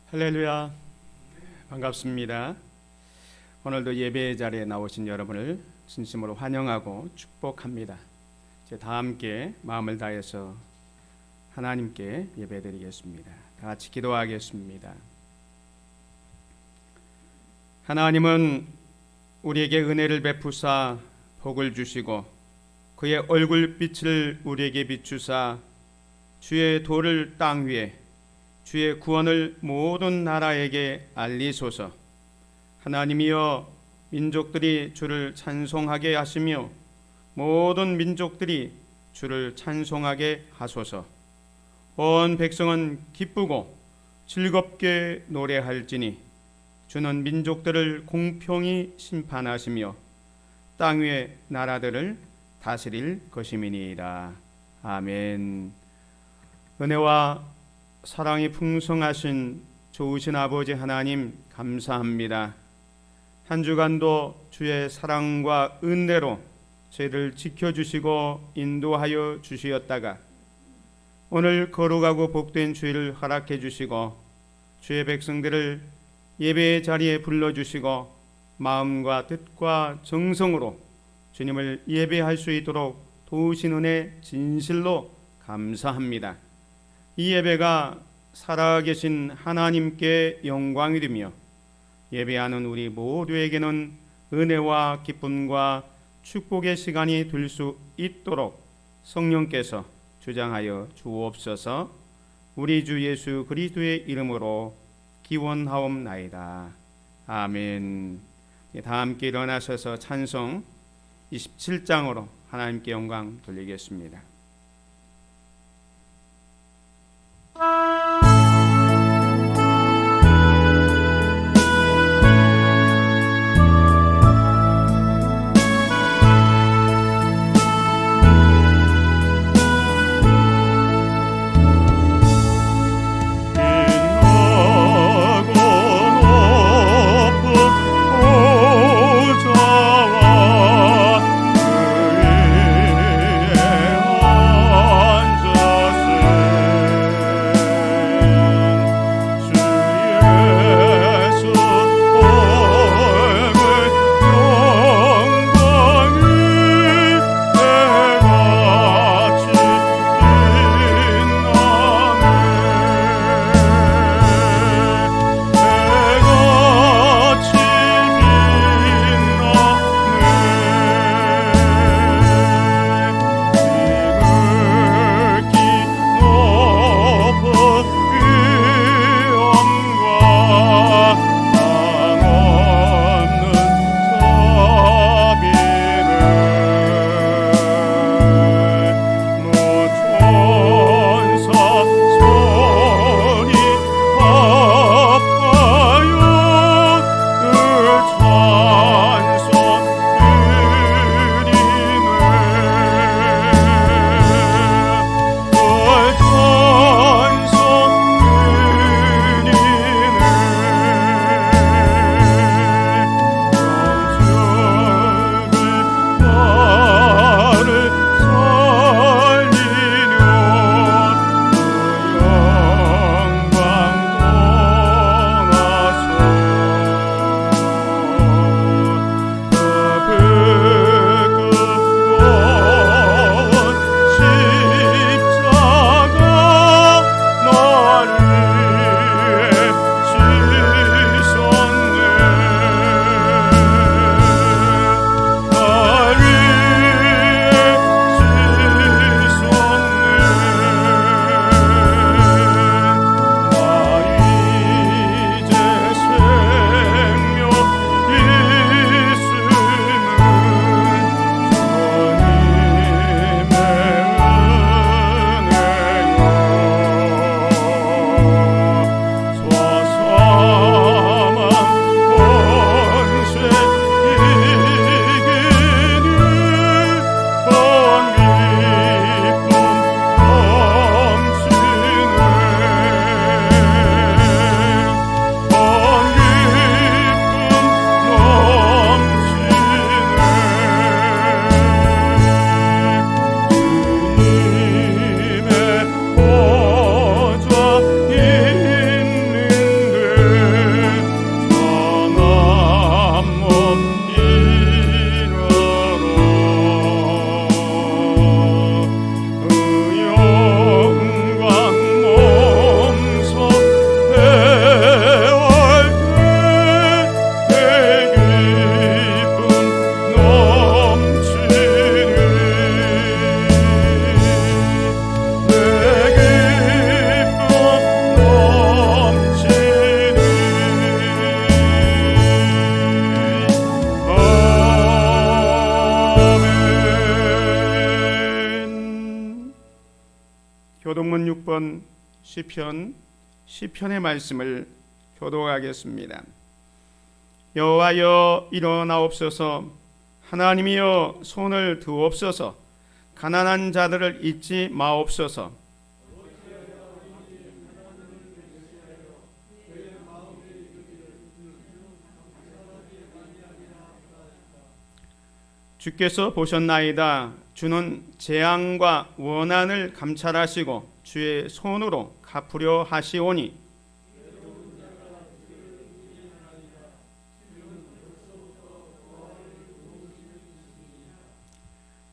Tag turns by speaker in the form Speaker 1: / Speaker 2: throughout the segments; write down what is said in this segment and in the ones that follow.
Speaker 1: 할렐루야, 반갑습니다. 오늘도 예배의 자리에 나오신 여러분을 진심으로 환영하고 축복합니다. 이제 다 함께 마음을 다해서 하나님께 예배드리겠습니다. 다 같이 기도하겠습니다. 하나님은 우리에게 은혜를 베푸사 복을 주시고 그의 얼굴빛을 우리에게 비추사 주의 도를 땅 위에 주의 구원을 모든 나라에게 알리소서. 하나님이여, 민족들이 주를 찬송하게 하시며 모든 민족들이 주를 찬송하게 하소서. 온 백성은 기쁘고 즐겁게 노래할지니 주는 민족들을 공평히 심판하시며 땅 위의 나라들을 다스릴 것임이니이다. 아멘. 은혜와 사랑이 풍성하신 좋으신 아버지 하나님, 감사합니다. 한 주간도 주의 사랑과 은혜로 저희를 지켜주시고 인도하여 주시었다가 오늘 거룩하고 복된 주일을 허락해 주시고 주의 백성들을 예배의 자리에 불러주시고 마음과 뜻과 정성으로 주님을 예배할 수 있도록 도우신 은혜 진실로 감사합니다. 이 예배가 살아계신 하나님께 영광이 되며 예배하는 우리 모두에게는 은혜와 기쁨과 축복의 시간이 될 수 있도록 성령께서 주장하여 주옵소서. 우리 주 예수 그리스도의 이름으로 기원하옵나이다. 아멘. 다 함께 일어나셔서 찬송 27장으로 하나님께 영광 돌리겠습니다.
Speaker 2: 보좌와 그의
Speaker 1: 한번 시편의 말씀을 교독하겠습니다. 여호와여 일어나옵소서, 하나님이여 손을 드옵소서, 가난한 자들을 잊지 마옵소서. 주께서 보셨나이다. 주는 재앙과 원한을 감찰하시고 주의 손으로 갚으려 하시오니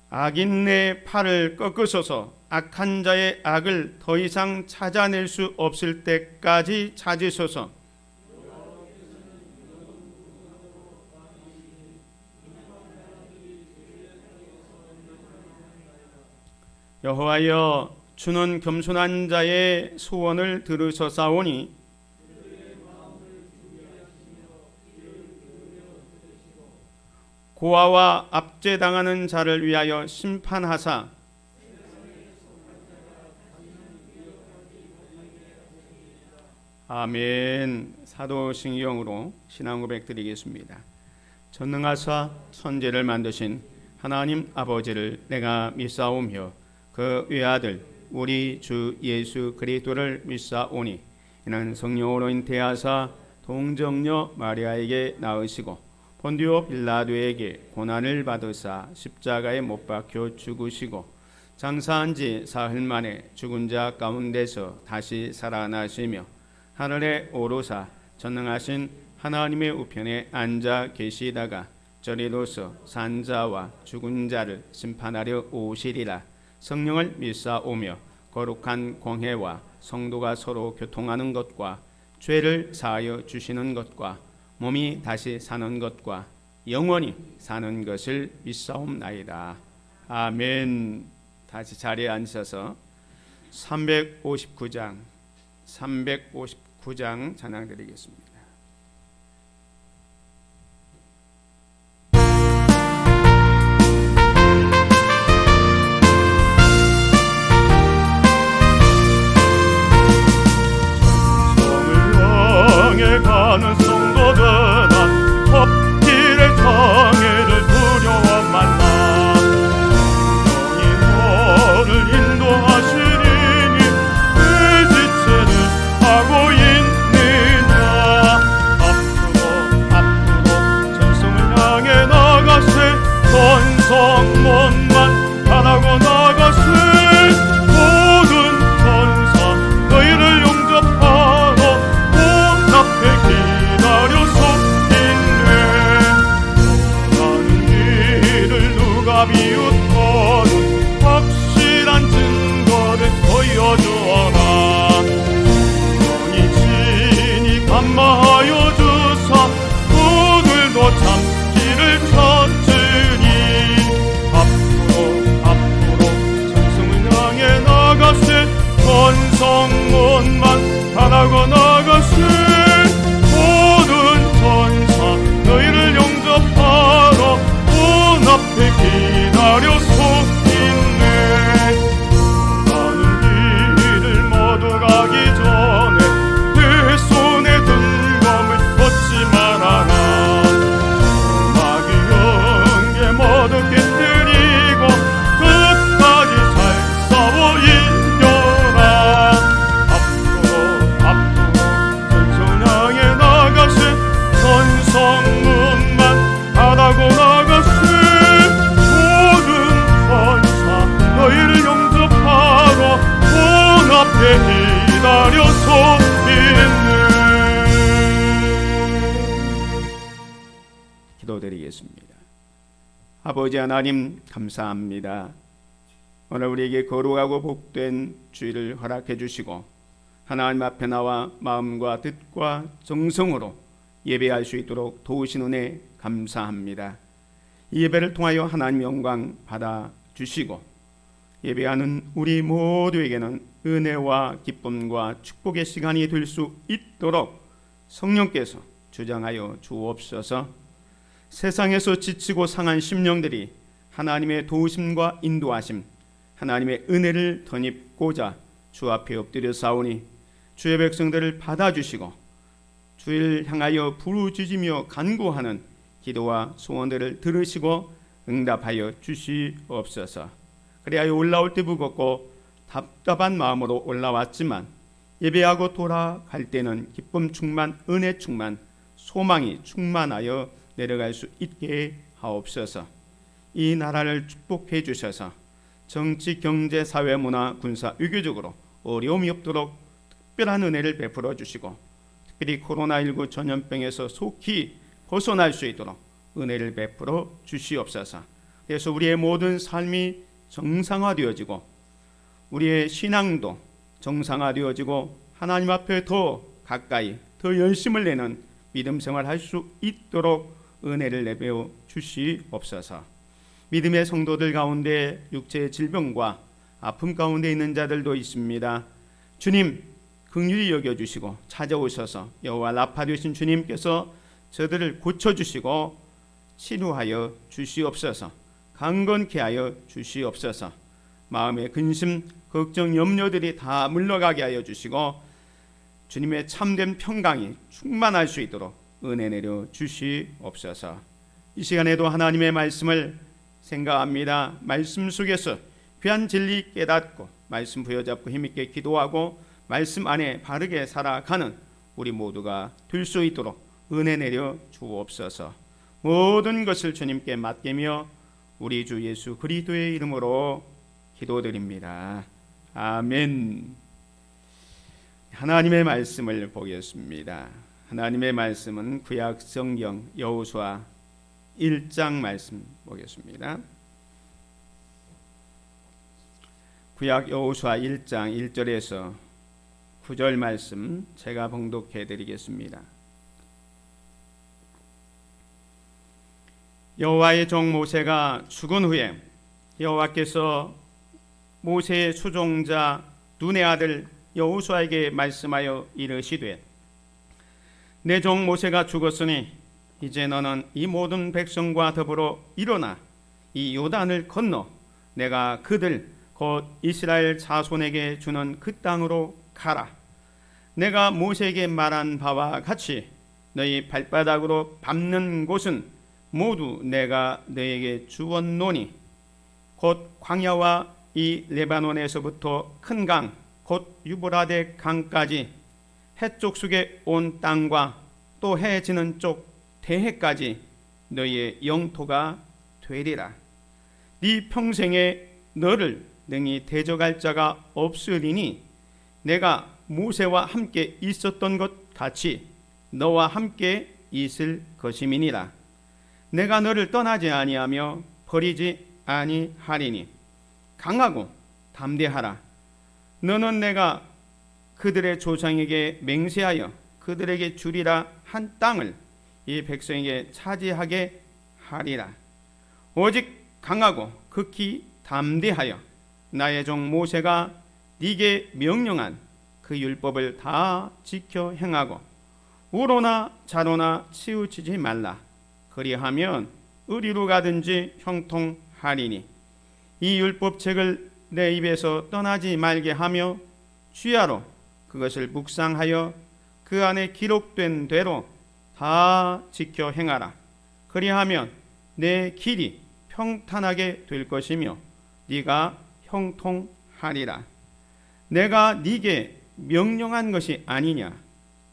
Speaker 1: 악인의 팔을 꺾으소서. 악한 자의 악을 더 이상 찾아낼 수 없을 때까지 찾으소서. 여호와여 주는 겸손한 자의 소원을 들으셨사오니 고아와 압제당하는 자를 위하여 심판하사 아멘. 사도신경으로 신앙 고백 드리겠습니다. 전능하사 천지를 만드신 하나님 아버지를 내가 믿사오며 그 외아들 우리 주 예수 그리스도를 믿사오니 이는 성령으로 잉태하사 동정녀 마리아에게 낳으시고 본디오 빌라도에게 고난을 받으사 십자가에 못 박혀 죽으시고 장사한 지 사흘 만에 죽은 자 가운데서 다시 살아나시며 하늘에 오르사 전능하신 하나님의 우편에 앉아 계시다가 저리로서 산자와 죽은 자를 심판하려 오시리라. 성령을 믿사오며 거룩한 공회와 성도가 서로 교통하는 것과 죄를 사하여 주시는 것과 몸이 다시 사는 것과 영원히 사는 것을 믿사옵나이다. 아멘. 다시 자리에 앉으셔서 359장 찬양 드리겠습니다.
Speaker 2: 가는 성도들아 헛길의 장애를 두려워 말라. 성령이 너를 인도하시리니 그 지체를 하고 있느냐. 앞으로 전성을 향해 나가세. 전성문만 바라고 나가세. 모든 천사 너희를 용접하러 앞에 기다려서 있네. 나는 이를 누가 비웃거든 확실한 증거를 보여주어라. 영이 친히 감마하여 주사 그들도 참기를 찾으니. 앞으로 전성을 향해 나가세. 전성문만 바라고 나가세. 너희를 영접하러 문 앞에 기다려서 있네. 나는 이를 모두 가기 전에 내 손에 든 검을 벗지 말아라. 마귀 영계 모두 깨뜨리고 끝까지 잘 싸워 이겨라. 앞으로 전성 향해 나가세. 전성문만 바라고 나가세. 모든 천사 너희를 영접하러 문 앞에 기다려서 있네.
Speaker 1: 기도드리겠습니다. 아버지 하나님 감사합니다. 오늘 우리에게 거룩하고 복된 주일을 허락해 주시고 하나님 앞에 나와 마음과 뜻과 정성으로 예배할 수 있도록 도우신 은혜 감사합니다. 이 예배를 통하여 하나님 영광 받아 주시고 예배하는 우리 모두에게는 은혜와 기쁨과 축복의 시간이 될 수 있도록 성령께서 주장하여 주옵소서. 세상에서 지치고 상한 심령들이 하나님의 도우심과 인도하심, 하나님의 은혜를 덧입고자 주 앞에 엎드려 싸우니 주의 백성들을 받아주시고 주를 향하여 부르짖으며 간구하는 기도와 소원들을 들으시고 응답하여 주시옵소서. 그리하여 올라올 때 무겁고 답답한 마음으로 올라왔지만 예배하고 돌아갈 때는 기쁨 충만, 은혜 충만, 소망이 충만하여 내려갈 수 있게 하옵소서. 이 나라를 축복해 주셔서 정치, 경제, 사회, 문화, 군사, 외교적으로 어려움이 없도록 특별한 은혜를 베풀어 주시고 특별히 코로나19 전염병에서 속히 벗어날 수 있도록 은혜를 베풀어 주시옵소서. 그래서 우리의 모든 삶이 정상화되어지고 우리의 신앙도 정상화되어지고 하나님 앞에 더 가까이 더 열심을 내는 믿음 생활할 수 있도록 은혜를 내베어 주시옵소서. 믿음의 성도들 가운데 육체의 질병과 아픔 가운데 있는 자들도 있습니다. 주님 긍휼히 여겨주시고 찾아오셔서 여호와 라파 되신 주님께서 저들을 고쳐주시고 치료하여 주시옵소서. 강건케 하여 주시옵소서. 마음의 근심, 걱정, 염려들이 다 물러가게 하여 주시고 주님의 참된 평강이 충만할 수 있도록 은혜 내려 주시옵소서. 이 시간에도 하나님의 말씀을 생각합니다. 말씀 속에서 귀한 진리 깨닫고 말씀 부여잡고 힘있게 기도하고 말씀 안에 바르게 살아가는 우리 모두가 될 수 있도록 은혜 내려 주옵소서. 모든 것을 주님께 맡기며 우리 주 예수 그리스도의 이름으로 기도드립니다. 아멘. 하나님의 말씀을 보겠습니다. 하나님의 말씀은 구약 성경 여호수아 1장 말씀 보겠습니다. 구약 여호수아 1장 1절에서 9절 말씀 제가 봉독해 드리겠습니다. 여호와의 종 모세가 죽은 후에 여호와께서 모세의 수종자 눈의 아들 여호수아에게 말씀하여 이르시되 내 종 모세가 죽었으니 이제 너는 이 모든 백성과 더불어 일어나 이 요단을 건너 내가 그들 곧 이스라엘 자손에게 주는 그 땅으로 가라. 내가 모세에게 말한 바와 같이 너희 발바닥으로 밟는 곳은 모두 내가 너에게 주었노니 곧 광야와 이 레바논에서부터 큰 강 곧 유브라데 강까지 해쪽 속에 온 땅과 또 해 지는 쪽 대해까지 너희의 영토가 되리라. 네 평생에 너를 능히 대적할 자가 없으리니 내가 모세와 함께 있었던 것 같이 너와 함께 있을 것임이니라. 내가 너를 떠나지 아니하며 버리지 아니하리니 강하고 담대하라. 너는 내가 그들의 조상에게 맹세하여 그들에게 주리라 한 땅을 이 백성에게 차지하게 하리라. 오직 강하고 극히 담대하여 나의 종 모세가 네게 명령한 그 율법을 다 지켜 행하고 우로나 좌로나 치우치지 말라. 그리하면 어디로 가든지 형통하리니 이 율법책을 내 입에서 떠나지 말게 하며 주야로 그것을 묵상하여 그 안에 기록된 대로 다 지켜 행하라. 그리하면 내 길이 평탄하게 될 것이며 네가 형통하리라. 내가 네게 명령한 것이 아니냐.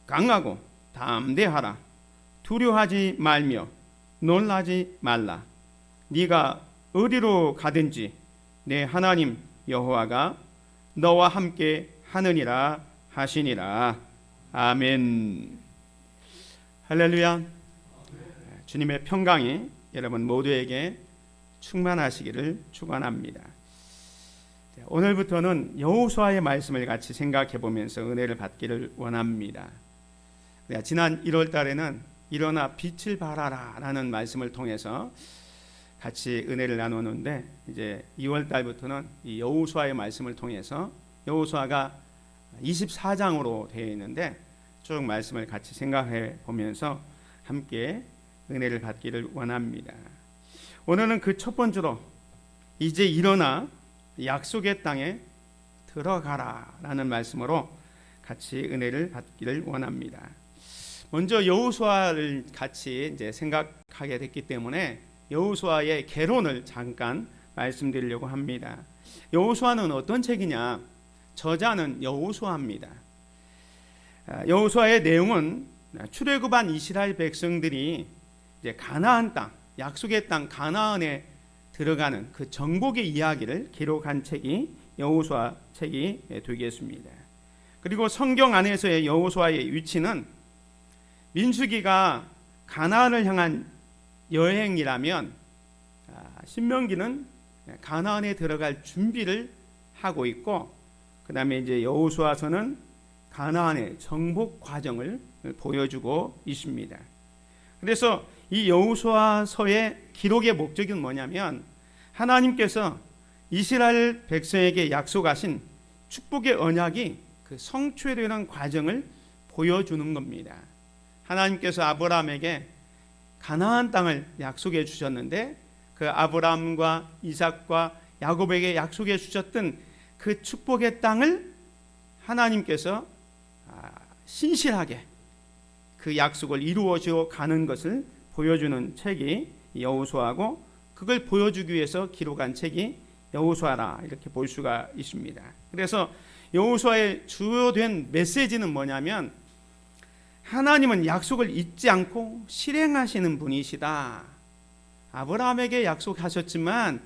Speaker 1: 강하고 담대하라. 두려워하지 말며 놀라지 말라. 네가 어디로 가든지 내 하나님 여호와가 너와 함께 하느니라 하시니라. 아멘. 할렐루야. 주님의 평강이 여러분 모두에게 충만하시기를 축원합니다. 오늘부터는 여호수아의 말씀을 같이 생각해 보면서 은혜를 받기를 원합니다. 지난 1월 달에는 일어나 빛을 발하라 라는 말씀을 통해서 같이 은혜를 나누는데 이제 2월 달부터는 이 여호수아의 말씀을 통해서 여호수아가 24장으로 되어 있는데 쭉 말씀을 같이 생각해 보면서 함께 은혜를 받기를 원합니다. 오늘은 그 첫 번째로 이제 일어나 약속의 땅에 들어가라라는 말씀으로 같이 은혜를 받기를 원합니다. 먼저 여호수아를 같이 이제 생각하게 됐기 때문에 여호수아의 개론을 잠깐 말씀드리려고 합니다. 여호수아는 어떤 책이냐? 저자는 여호수아입니다. 여호수아의 내용은 출애굽한 이스라엘 백성들이 이제 가나안 땅, 약속의 땅 가나안에 들어가는 그 정복의 이야기를 기록한 책이 여호수아 책이 되겠습니다. 그리고 성경 안에서의 여호수아의 위치는 민수기가 가나안을 향한 여행이라면 신명기는 가나안에 들어갈 준비를 하고 있고, 그 다음에 이제 여호수아서는 가나안의 정복 과정을 보여주고 있습니다. 그래서 이 여호수아서의 기록의 목적은 뭐냐면 하나님께서 이스라엘 백성에게 약속하신 축복의 언약이 그 성취되는 과정을 보여주는 겁니다. 하나님께서 아브라함에게 가나안 땅을 약속해 주셨는데 그 아브라함과 이삭과 야곱에게 약속해 주셨던 그 축복의 땅을 하나님께서 신실하게 그 약속을 이루어져 가는 것을 보여주는 책이 여호수아고, 그걸 보여주기 위해서 기록한 책이 여호수아라 이렇게 볼 수가 있습니다. 그래서 여호수아의 주요된 메시지는 뭐냐면 하나님은 약속을 잊지 않고 실행하시는 분이시다. 아브라함에게 약속하셨지만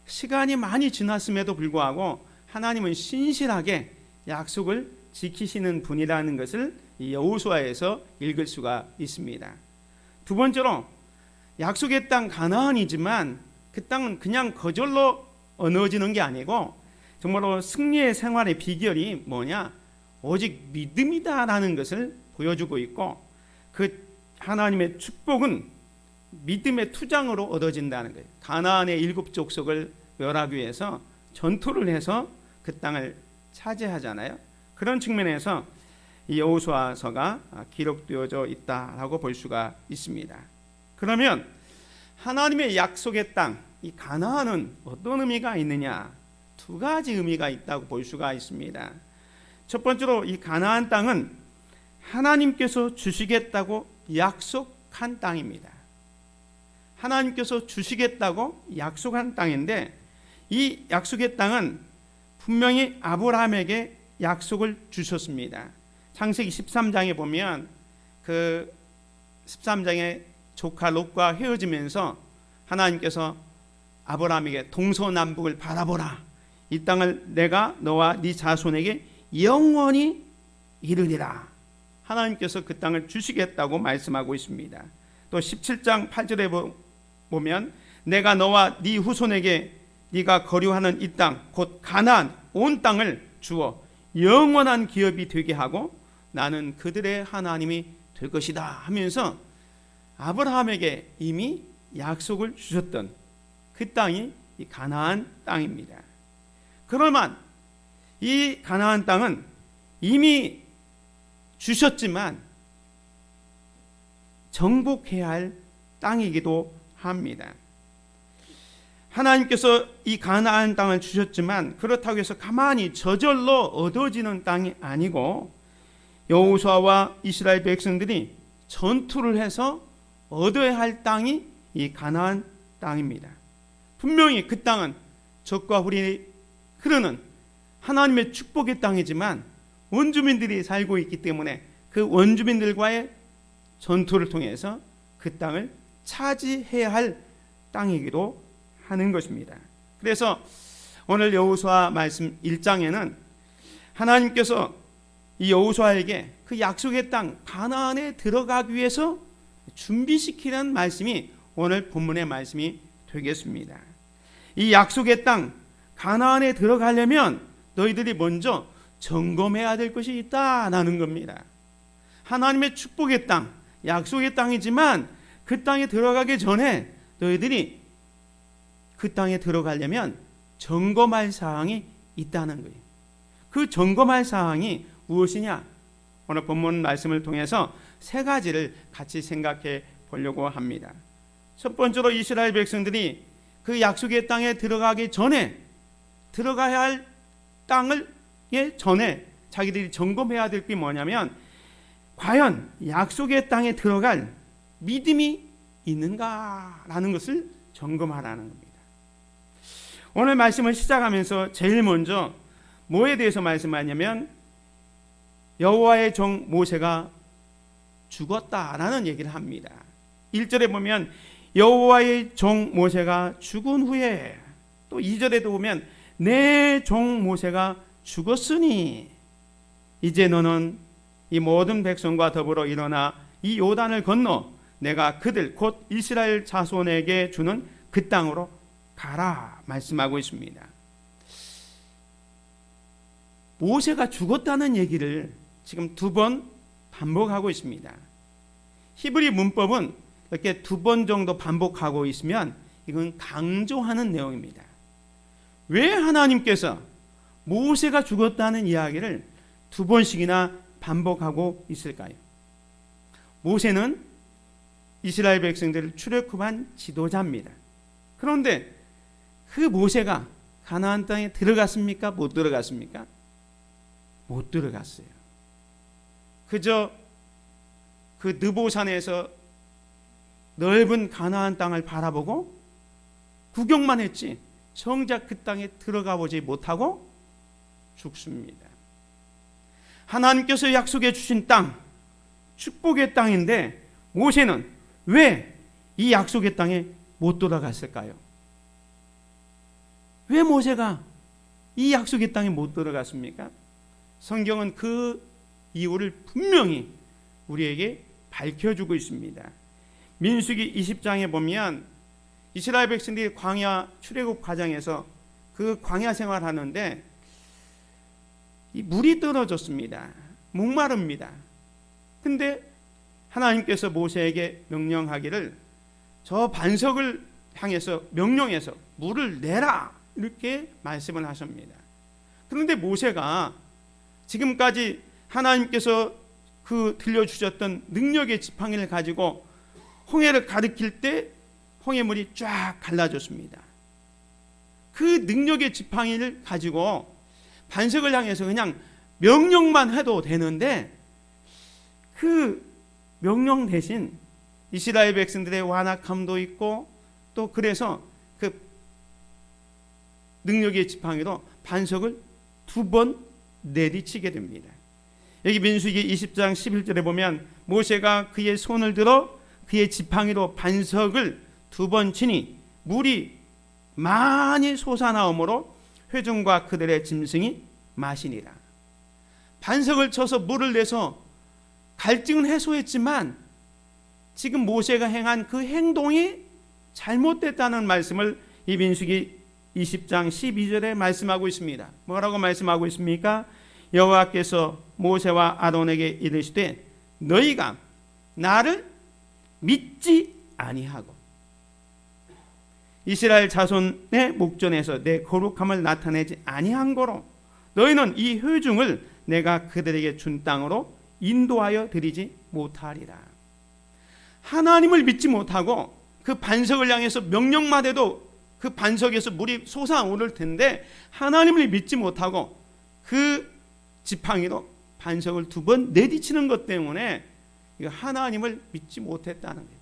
Speaker 1: 시간이 많이 지났음에도 불구하고 하나님은 신실하게 약속을 지키시는 분이라는 것을 이 여호수아에서 읽을 수가 있습니다. 두 번째로 약속의 땅 가나안이지만 그 땅은 그냥 거절로 얻어지는 게 아니고 정말로 승리의 생활의 비결이 뭐냐? 오직 믿음이다라는 것을 보여주고 있고, 그 하나님의 축복은 믿음의 투장으로 얻어진다는 거예요. 가나안의 7 족속을 멸하기 위해서 전투를 해서 그 땅을 차지하잖아요. 그런 측면에서 이 여호수아서가 기록되어져 있다라고 볼 수가 있습니다. 그러면 하나님의 약속의 땅, 이 가나안은 어떤 의미가 있느냐? 2가지 의미가 있다고 볼 수가 있습니다. 첫 번째로 이 가나안 땅은 하나님께서 주시겠다고 약속한 땅입니다. 하나님께서 주시겠다고 약속한 땅인데 이 약속의 땅은 분명히 아브라함에게 약속을 주셨습니다. 창세기 13장에 보면 그 13장에 조카 롯과 헤어지면서 하나님께서 아브라함에게 동서남북을 바라보라. 이 땅을 내가 너와 네 자손에게 영원히 이르리라. 하나님께서 그 땅을 주시겠다고 말씀하고 있습니다. 또 17장 8절에 보면 내가 너와 네 후손에게 네가 거류하는 이 땅 곧 가나안 온 땅을 주어 영원한 기업이 되게 하고 나는 그들의 하나님이 될 것이다 하면서 아브라함에게 이미 약속을 주셨던 그 땅이 이 가나안 땅입니다. 그러면 이 가나안 땅은 이미 주셨지만 정복해야 할 땅이기도 합니다. 하나님께서 이 가나안 땅을 주셨지만 그렇다고 해서 가만히 저절로 얻어지는 땅이 아니고 여호수아와 이스라엘 백성들이 전투를 해서 얻어야 할 땅이 이 가나안 땅입니다. 분명히 그 땅은 젖과 꿀이 흐르는 하나님의 축복의 땅이지만 원주민들이 살고 있기 때문에 그 원주민들과의 전투를 통해서 그 땅을 차지해야 할 땅이기도 하는 것입니다. 그래서 오늘 여호수아 말씀 1장에는 하나님께서 이 여호수아에게 그 약속의 땅 가나안에 들어가기 위해서 준비시키는 말씀이 오늘 본문의 말씀이 되겠습니다. 이 약속의 땅 가나안에 들어가려면 너희들이 먼저 점검해야 될 것이 있다라는 겁니다. 하나님의 축복의 땅, 약속의 땅이지만 그 땅에 들어가기 전에 너희들이 그 땅에 들어가려면 점검할 사항이 있다는 거예요. 그 점검할 사항이 무엇이냐? 오늘 본문 말씀을 통해서 3가지를 같이 생각해 보려고 합니다. 첫 번째로 이스라엘 백성들이 그 약속의 땅에 들어가기 전에 들어가야 할 땅을 전에 자기들이 점검해야 될 게 뭐냐면 과연 약속의 땅에 들어갈 믿음이 있는가라는 것을 점검하라는 겁니다. 오늘 말씀을 시작하면서 제일 먼저 뭐에 대해서 말씀하냐면 여호와의 종 모세가 죽었다라는 얘기를 합니다. 1절에 보면 여호와의 종 모세가 죽은 후에, 또 2절에도 보면 내 종 모세가 죽었으니 이제 너는 이 모든 백성과 더불어 일어나 이 요단을 건너 내가 그들 곧 이스라엘 자손에게 주는 그 땅으로 가라 말씀하고 있습니다. 모세가 죽었다는 얘기를 지금 2번 반복하고 있습니다. 히브리 문법은 이렇게 2번 정도 반복하고 있으면 이건 강조하는 내용입니다. 왜 하나님께서 모세가 죽었다는 이야기를 2번씩이나 반복하고 있을까요? 모세는 이스라엘 백성들을 출애굽한 지도자입니다. 그런데 그 모세가 가나안 땅에 들어갔습니까? 못 들어갔습니까? 못 들어갔어요. 그저 그 느보산에서 넓은 가나안 땅을 바라보고 구경만 했지 정작 그 땅에 들어가 보지 못하고 죽습니다. 하나님께서 약속해 주신 땅, 축복의 땅인데 모세는 왜 이 약속의 땅에 못 들어갔을까요? 왜 모세가 이 약속의 땅에 못 들어갔습니까? 성경은 그 이유를 분명히 우리에게 밝혀주고 있습니다. 민수기 20장에 보면 이스라엘 백성들이 광야 출애굽 과정에서 그 광야 생활하는데 이 물이 떨어졌습니다. 목마릅니다. 근데 하나님께서 모세에게 명령하기를 저 반석을 향해서 명령해서 물을 내라 이렇게 말씀을 하십니다. 그런데 모세가 지금까지 하나님께서 그 들려주셨던 능력의 지팡이를 가지고 홍해를 가리킬 때 홍해물이 쫙 갈라졌습니다. 그 능력의 지팡이를 가지고 반석을 향해서 그냥 명령만 해도 되는데 그 명령 대신 이스라엘 백성들의 완악함도 있고 또 그래서 그 능력의 지팡이로 반석을 2번 내리치게 됩니다. 여기 민수기 20장 11절에 보면 모세가 그의 손을 들어 그의 지팡이로 반석을 2번 치니 물이 많이 솟아나오므로 회중과 그들의 짐승이 마시니라. 반석을 쳐서 물을 내서 갈증은 해소했지만 지금 모세가 행한 그 행동이 잘못됐다는 말씀을 이 민수기 20장 12절에 말씀하고 있습니다. 뭐라고 말씀하고 있습니까? 여호와께서 모세와 아론에게 이르시되 너희가 나를 믿지 아니하고 이스라엘 자손의 목전에서 내 거룩함을 나타내지 아니한 거로 너희는 이 회중을 내가 그들에게 준 땅으로 인도하여 드리지 못하리라. 하나님을 믿지 못하고 그 반석을 향해서 명령만 해도 그 반석에서 물이 솟아오를 텐데 하나님을 믿지 못하고 그 지팡이로 반석을 2번 내리치는 것 때문에 하나님을 믿지 못했다는 거예요.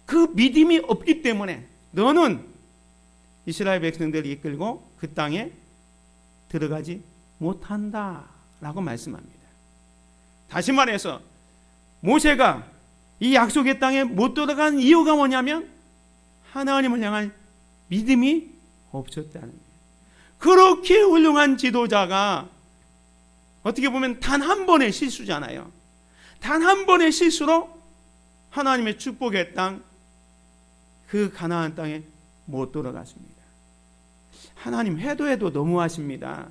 Speaker 1: 그 믿음이 없기 때문에 너는 이스라엘 백성들을 이끌고 그 땅에 들어가지 못한다라고 말씀합니다. 다시 말해서 모세가 이 약속의 땅에 못 들어간 이유가 뭐냐면 하나님을 향한 믿음이 없었다는 거예요. 그렇게 훌륭한 지도자가 어떻게 보면 단 한 번의 실수잖아요. 단 한 번의 실수로 하나님의 축복의 땅, 그 가나안 땅에 못 들어갔습니다. 하나님 해도 너무하십니다.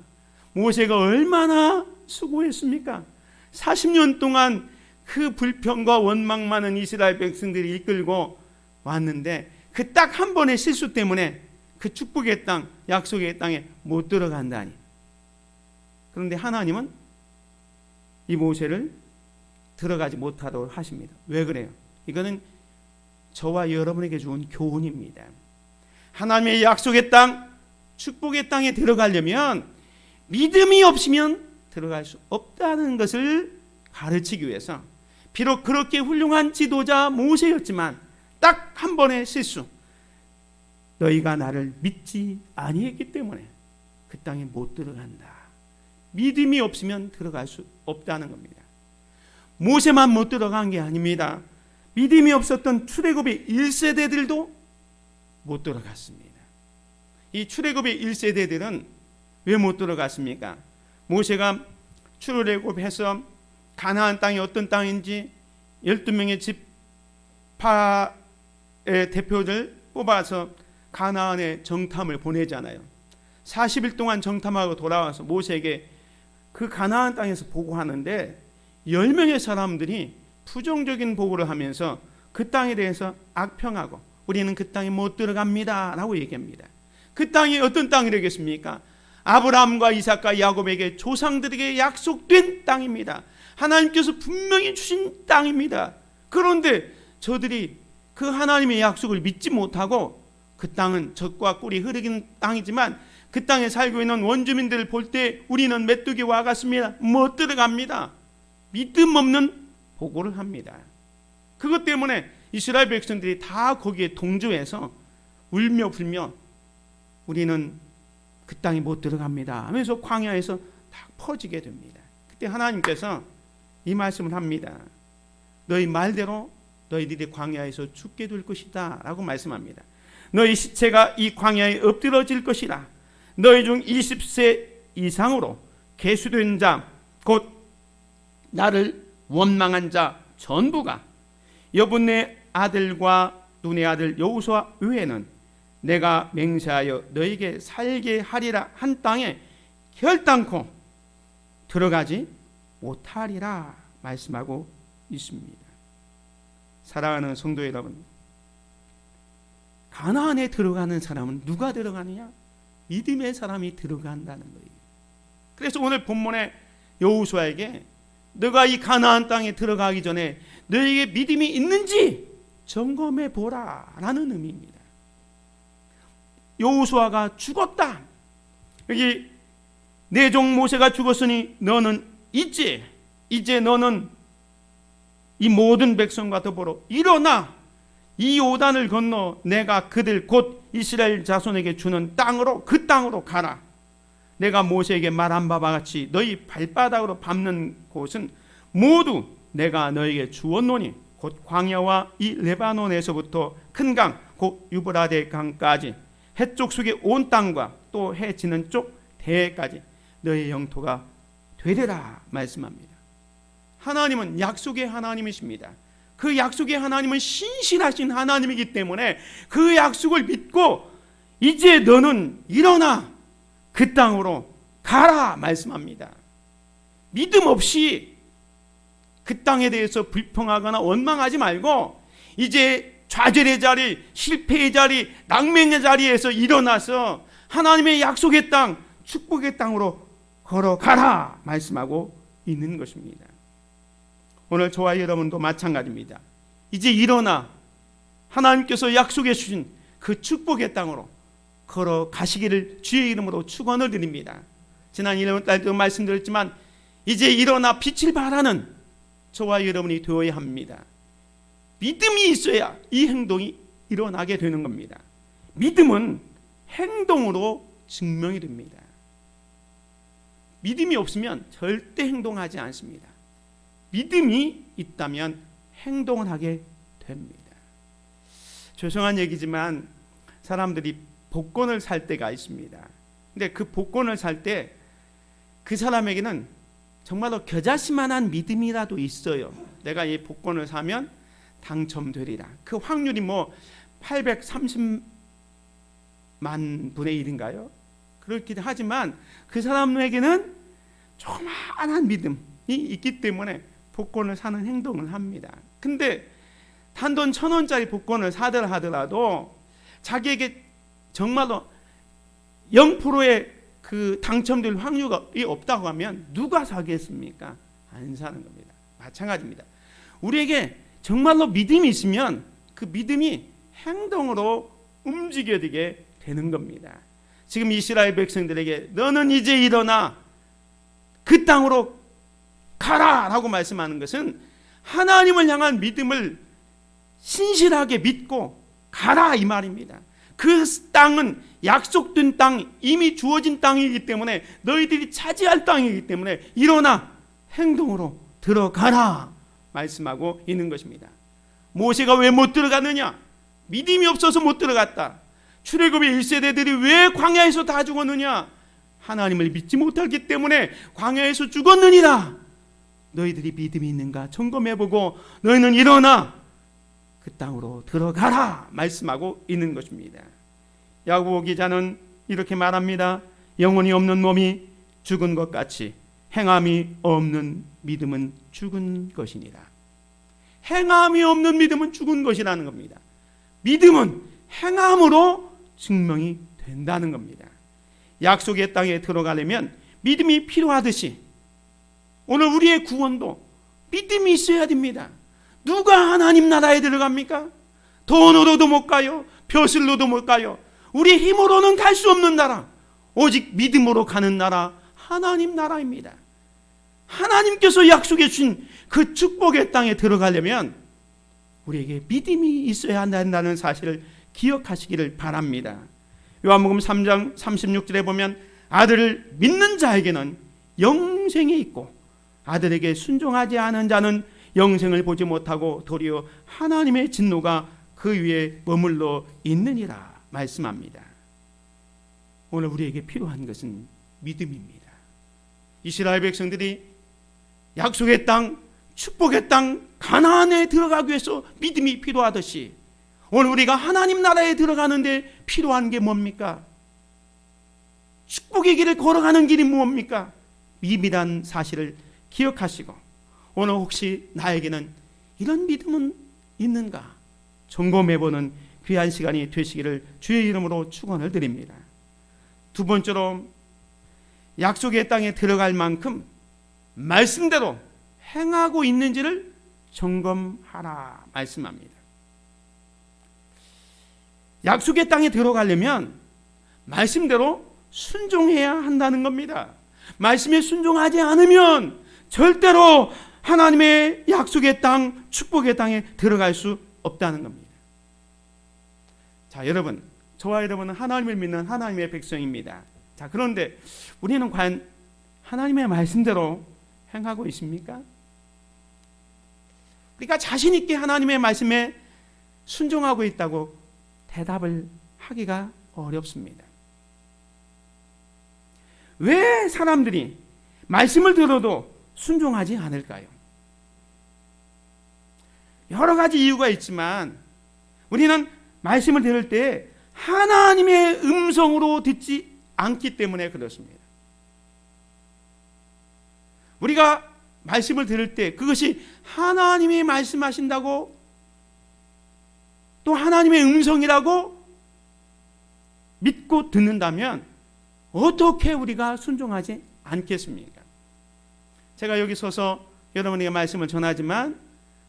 Speaker 1: 모세가 얼마나 수고했습니까? 40년 동안 그 불평과 원망 많은 이스라엘 백성들이 이끌고 왔는데 그 딱 한 번의 실수 때문에 그 축복의 땅, 약속의 땅에 못 들어간다니. 그런데 하나님은 이 모세를 들어가지 못하도록 하십니다. 왜 그래요? 이거는 저와 여러분에게 주은 교훈입니다. 하나님의 약속의 땅, 축복의 땅에 들어가려면 믿음이 없으면 들어갈 수 없다는 것을 가르치기 위해서 비록 그렇게 훌륭한 지도자 모세였지만 딱 한 번의 실수, 너희가 나를 믿지 아니했기 때문에 그 땅에 못 들어간다. 믿음이 없으면 들어갈 수 없다는 겁니다. 모세만 못 들어간 게 아닙니다. 믿음이 없었던 출애굽의 1세대들도 못 들어갔습니다. 이 출애굽의 1세대들은 왜 못 들어갔습니까? 모세가 출애굽해서 가나안 땅이 어떤 땅인지 12명의 지파의 대표들 뽑아서 가나안에 정탐을 보내잖아요. 40일 동안 정탐하고 돌아와서 모세에게 그 가나안 땅에서 보고하는데 10명의 사람들이 부정적인 보고를 하면서 그 땅에 대해서 악평하고 우리는 그 땅에 못 들어갑니다 라고 얘기합니다. 그 땅이 어떤 땅이겠습니까? 아브라함과 이삭과 야곱에게 조상들에게 약속된 땅입니다. 하나님께서 분명히 주신 땅입니다. 그런데 저들이 그 하나님의 약속을 믿지 못하고 그 땅은 젖과 꿀이 흐르는 땅이지만 그 땅에 살고 있는 원주민들을 볼 때 우리는 메뚜기와 같습니다. 못 들어갑니다. 믿음 없는 보고를 합니다. 그것 때문에 이스라엘 백성들이 다 거기에 동조해서 울며 불며 우리는 그 땅에 못 들어갑니다 하면서 광야에서 다 퍼지게 됩니다. 그때 하나님께서 이 말씀을 합니다. 너희 말대로 너희들이 광야에서 죽게 될 것이다 라고 말씀합니다. 너희 시체가 이 광야에 엎드러질 것이라. 너희 중 20세 이상으로 계수된 자 곧 나를 원망한 자 전부가 여분네 아들과 눈의 아들 여호수아 외에는 내가 맹세하여 너에게 살게 하리라 한 땅에 결단코 들어가지 못하리라 말씀하고 있습니다. 사랑하는 성도 여러분, 가나안에 들어가는 사람은 누가 들어가느냐? 믿음의 사람이 들어간다는 거예요. 그래서 오늘 본문에 여호수아에게 너가 이 가나안 땅에 들어가기 전에 너에게 믿음이 있는지 점검해 보라 라는 의미입니다. 여호수아가 죽었다. 여기 내 종 모세가 죽었으니 너는 있지. 이제 너는 이 모든 백성과 더불어 일어나 이 요단을 건너 내가 그들 곧 이스라엘 자손에게 주는 땅으로 그 땅으로 가라. 내가 모세에게 말한 바와 같이 너희 발바닥으로 밟는 곳은 모두 내가 너에게 주었노니 곧 광야와 이 레바논에서부터 큰 강 곧 유브라데 강까지 해쪽 속의 온 땅과 또 해 지는 쪽 대해까지 너희 영토가 되리라 말씀합니다. 하나님은 약속의 하나님이십니다. 그 약속의 하나님은 신실하신 하나님이기 때문에 그 약속을 믿고 이제 너는 일어나 그 땅으로 가라 말씀합니다. 믿음 없이 그 땅에 대해서 불평하거나 원망하지 말고 이제 좌절의 자리, 실패의 자리, 낭맹의 자리에서 일어나서 하나님의 약속의 땅, 축복의 땅으로 걸어가라 말씀하고 있는 것입니다. 오늘 저와 여러분도 마찬가지입니다. 이제 일어나 하나님께서 약속해 주신 그 축복의 땅으로 걸어가시기를 주의 이름으로 축원을 드립니다. 지난 일요일날도 말씀드렸지만 이제 일어나 빛을 발하는 저와 여러분이 되어야 합니다. 믿음이 있어야 이 행동이 일어나게 되는 겁니다. 믿음은 행동으로 증명이 됩니다. 믿음이 없으면 절대 행동하지 않습니다. 믿음이 있다면 행동을 하게 됩니다. 죄송한 얘기지만 사람들이 복권을 살 때가 있습니다. 근데 그 복권을 살 때 그 사람에게는 정말로 겨자씨만한 믿음이라도 있어요. 내가 이 복권을 사면 당첨되리라. 그 확률이 뭐 830만 분의 1인가요? 그렇긴 하지만 그 사람에게는 조그마한 믿음이 있기 때문에 복권을 사는 행동을 합니다. 근데 단돈 1,000원짜리 복권을 사더라 하더라도 자기에게 정말로 0%의 그 당첨될 확률이 없다고 하면 누가 사겠습니까? 안 사는 겁니다. 마찬가지입니다. 우리에게 정말로 믿음이 있으면 그 믿음이 행동으로 움직여지게 되는 겁니다. 지금 이스라엘 백성들에게 너는 이제 일어나 그 땅으로 가라라고 말씀하는 것은 하나님을 향한 믿음을 신실하게 믿고 가라 이 말입니다. 그 땅은 약속된 땅, 이미 주어진 땅이기 때문에 너희들이 차지할 땅이기 때문에 일어나 행동으로 들어가라 말씀하고 있는 것입니다. 모세가 왜 못 들어갔느냐? 믿음이 없어서 못 들어갔다. 출애굽의 1세대들이 왜 광야에서 다 죽었느냐? 하나님을 믿지 못했기 때문에 광야에서 죽었느니라. 너희들이 믿음이 있는가 점검해보고 너희는 일어나 그 땅으로 들어가라 말씀하고 있는 것입니다. 야고보 기자는 이렇게 말합니다. 영혼이 없는 몸이 죽은 것 같이 행함이 없는 믿음은 죽은 것이니라. 행함이 없는 믿음은 죽은 것이라는 겁니다. 믿음은 행함으로 증명이 된다는 겁니다. 약속의 땅에 들어가려면 믿음이 필요하듯이 오늘 우리의 구원도 믿음이 있어야 됩니다. 누가 하나님 나라에 들어갑니까? 돈으로도 못 가요. 벼슬로도 못 가요. 우리 힘으로는 갈 수 없는 나라, 오직 믿음으로 가는 나라, 하나님 나라입니다. 하나님께서 약속해 주신 그 축복의 땅에 들어가려면 우리에게 믿음이 있어야 한다는 사실을 기억하시기를 바랍니다. 요한복음 3장 36절에 보면 아들을 믿는 자에게는 영생이 있고 아들에게 순종하지 않은 자는 영생을 보지 못하고 도리어 하나님의 진노가 그 위에 머물러 있느니라 말씀합니다. 오늘 우리에게 필요한 것은 믿음입니다. 이스라엘 백성들이 약속의 땅, 축복의 땅, 가나안에 들어가기 위해서 믿음이 필요하듯이 오늘 우리가 하나님 나라에 들어가는데 필요한 게 뭡니까? 축복의 길을 걸어가는 길이 뭡니까? 믿음이란 사실을 기억하시고 오늘 혹시 나에게는 이런 믿음은 있는가 점검해보는 귀한 시간이 되시기를 주의 이름으로 축원을 드립니다. 두 번째로 약속의 땅에 들어갈 만큼 말씀대로 행하고 있는지를 점검하라 말씀합니다. 약속의 땅에 들어가려면 말씀대로 순종해야 한다는 겁니다. 말씀에 순종하지 않으면 절대로 하나님의 약속의 땅, 축복의 땅에 들어갈 수 없다는 겁니다. 자, 여러분, 저와 여러분은 하나님을 믿는 하나님의 백성입니다. 자, 그런데 우리는 과연 하나님의 말씀대로 행하고 있습니까? 우리가 자신 있게 하나님의 말씀에 순종하고 있다고 대답을 하기가 어렵습니다. 왜 사람들이 말씀을 들어도 순종하지 않을까요? 여러 가지 이유가 있지만 우리는 말씀을 들을 때 하나님의 음성으로 듣지 않기 때문에 그렇습니다. 우리가 말씀을 들을 때 그것이 하나님이 말씀하신다고 또 하나님의 음성이라고 믿고 듣는다면 어떻게 우리가 순종하지 않겠습니까? 제가 여기 서서 여러분에게 말씀을 전하지만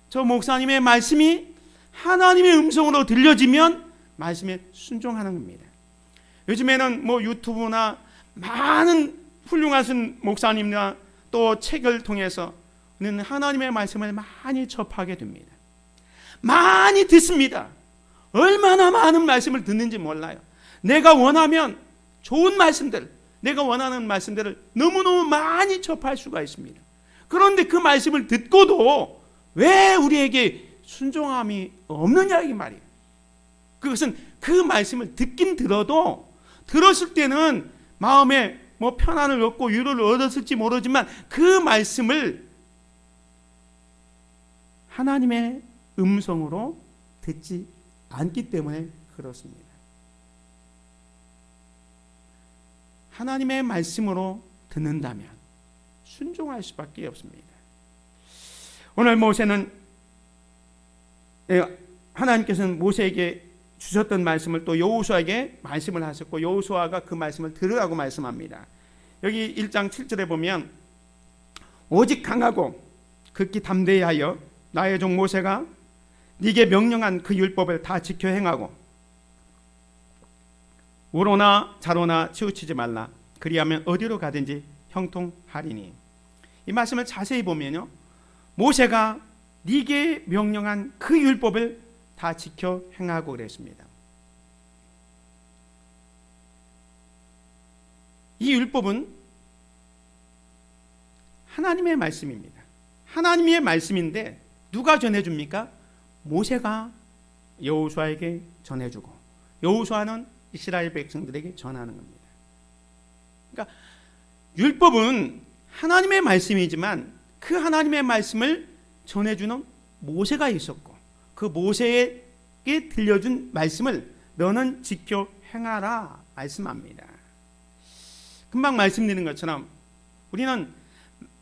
Speaker 1: 저 목사님의 말씀이 하나님의 음성으로 들려지면 말씀에 순종하는 겁니다. 요즘에는 뭐 유튜브나 많은 훌륭하신 목사님이나 또 책을 통해서 우리는 하나님의 말씀을 많이 접하게 됩니다. 많이 듣습니다. 얼마나 많은 말씀을 듣는지 몰라요. 내가 원하면 좋은 말씀들, 내가 원하는 말씀들을 너무너무 많이 접할 수가 있습니다. 그런데 그 말씀을 듣고도 왜 우리에게 순종함이 없느냐 이 말이에요. 그것은 그 말씀을 듣긴 들어도 들었을 때는 마음에 뭐 편안을 얻고 위로를 얻었을지 모르지만 그 말씀을 하나님의 음성으로 듣지 않기 때문에 그렇습니다. 하나님의 말씀으로 듣는다면 순종할 수밖에 없습니다. 오늘 모세는 하나님께서는 모세에게 주셨던 말씀을 또 여호수아에게 말씀을 하셨고 여호수아가 그 말씀을 들으라고 말씀합니다. 여기 1장 7절에 보면 오직 강하고 극히 담대히 하여 나의 종 모세가 네게 명령한 그 율법을 다 지켜 행하고 우로나 자로나 치우치지 말라. 그리하면 어디로 가든지 형통하리니. 이 말씀을 자세히 보면요, 모세가 네게 명령한 그 율법을 다 지켜 행하고 그랬습니다. 이 율법은 하나님의 말씀입니다. 하나님의 말씀인데 누가 전해줍니까? 모세가 여호수아에게 전해주고 여호수아는 이스라엘 백성들에게 전하는 겁니다. 그러니까 율법은 하나님의 말씀이지만 그 하나님의 말씀을 전해주는 모세가 있었고 그 모세에게 들려준 말씀을 너는 지켜 행하라 말씀합니다. 금방 말씀드린 것처럼 우리는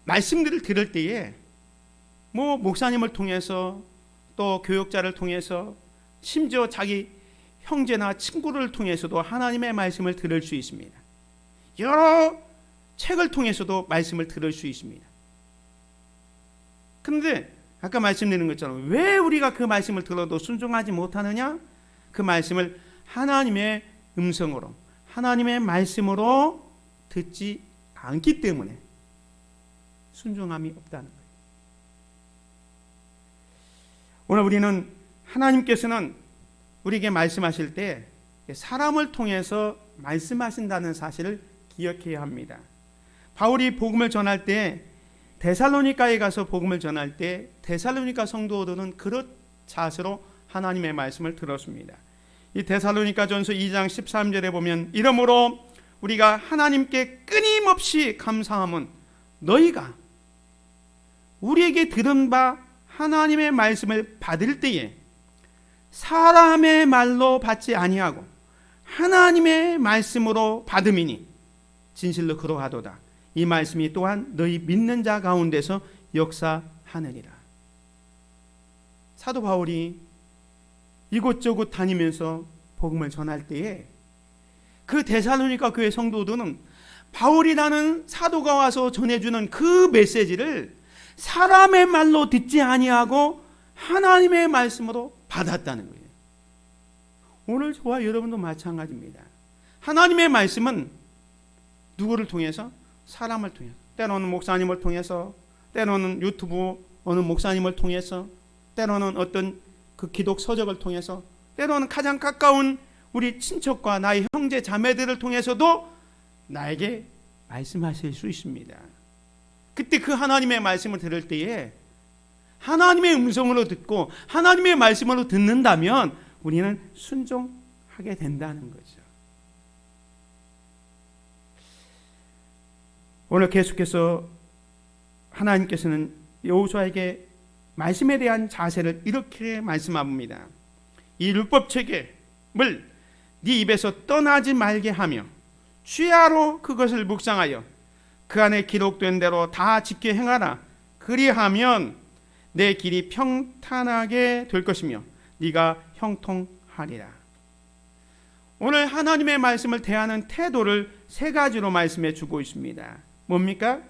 Speaker 1: 말씀들을 들을 때에 뭐 목사님을 통해서 또 교육자를 통해서 심지어 자기 형제나 친구를 통해서도 하나님의 말씀을 들을 수 있습니다. 여러 책을 통해서도 말씀을 들을 수 있습니다. 그런데 아까 말씀드린 것처럼 왜 우리가 그 말씀을 들어도 순종하지 못하느냐? 그 말씀을 하나님의 음성으로 하나님의 말씀으로 듣지 않기 때문에 순종함이 없다는 거예요. 오늘 우리는 하나님께서는 우리에게 말씀하실 때 사람을 통해서 말씀하신다는 사실을 기억해야 합니다. 바울이 복음을 전할 때 데살로니가에 가서 복음을 전할 때 데살로니가 성도들은 그릇 자세로 하나님의 말씀을 들었습니다. 이 데살로니가전서 2장 13절에 보면 이러므로 우리가 하나님께 끊임없이 감사함은 너희가 우리에게 들은 바 하나님의 말씀을 받을 때에 사람의 말로 받지 아니하고 하나님의 말씀으로 받음이니 진실로 그러하도다. 이 말씀이 또한 너희 믿는 자 가운데서 역사하느니라. 사도 바울이 이곳저곳 다니면서 복음을 전할 때에 그 데살로니가 교회 성도들은 바울이라는 사도가 와서 전해주는 그 메시지를 사람의 말로 듣지 아니하고 하나님의 말씀으로 받았다는 거예요. 오늘 저와 여러분도 마찬가지입니다. 하나님의 말씀은 누구를 통해서? 사람을 통해서. 때로는 목사님을 통해서, 때로는 유튜브 어느 목사님을 통해서, 때로는 어떤 그 기독 서적을 통해서, 때로는 가장 가까운 우리 친척과 나의 형제 자매들을 통해서도 나에게 말씀하실 수 있습니다. 그때 그 하나님의 말씀을 들을 때에 하나님의 음성으로 듣고 하나님의 말씀으로 듣는다면 우리는 순종하게 된다는 거죠. 오늘 계속해서 하나님께서는 여호수아에게 말씀에 대한 자세를 이렇게 말씀합니다. 이 율법 책임을 네 입에서 떠나지 말게 하며 주야로 그것을 묵상하여 그 안에 기록된 대로 다 지켜 행하라. 그리하면 내 길이 평탄하게 될 것이며 네가 형통하리라. 오늘 하나님의 말씀을 대하는 태도를 세 가지로 말씀해 주고 있습니다. 뭡니까?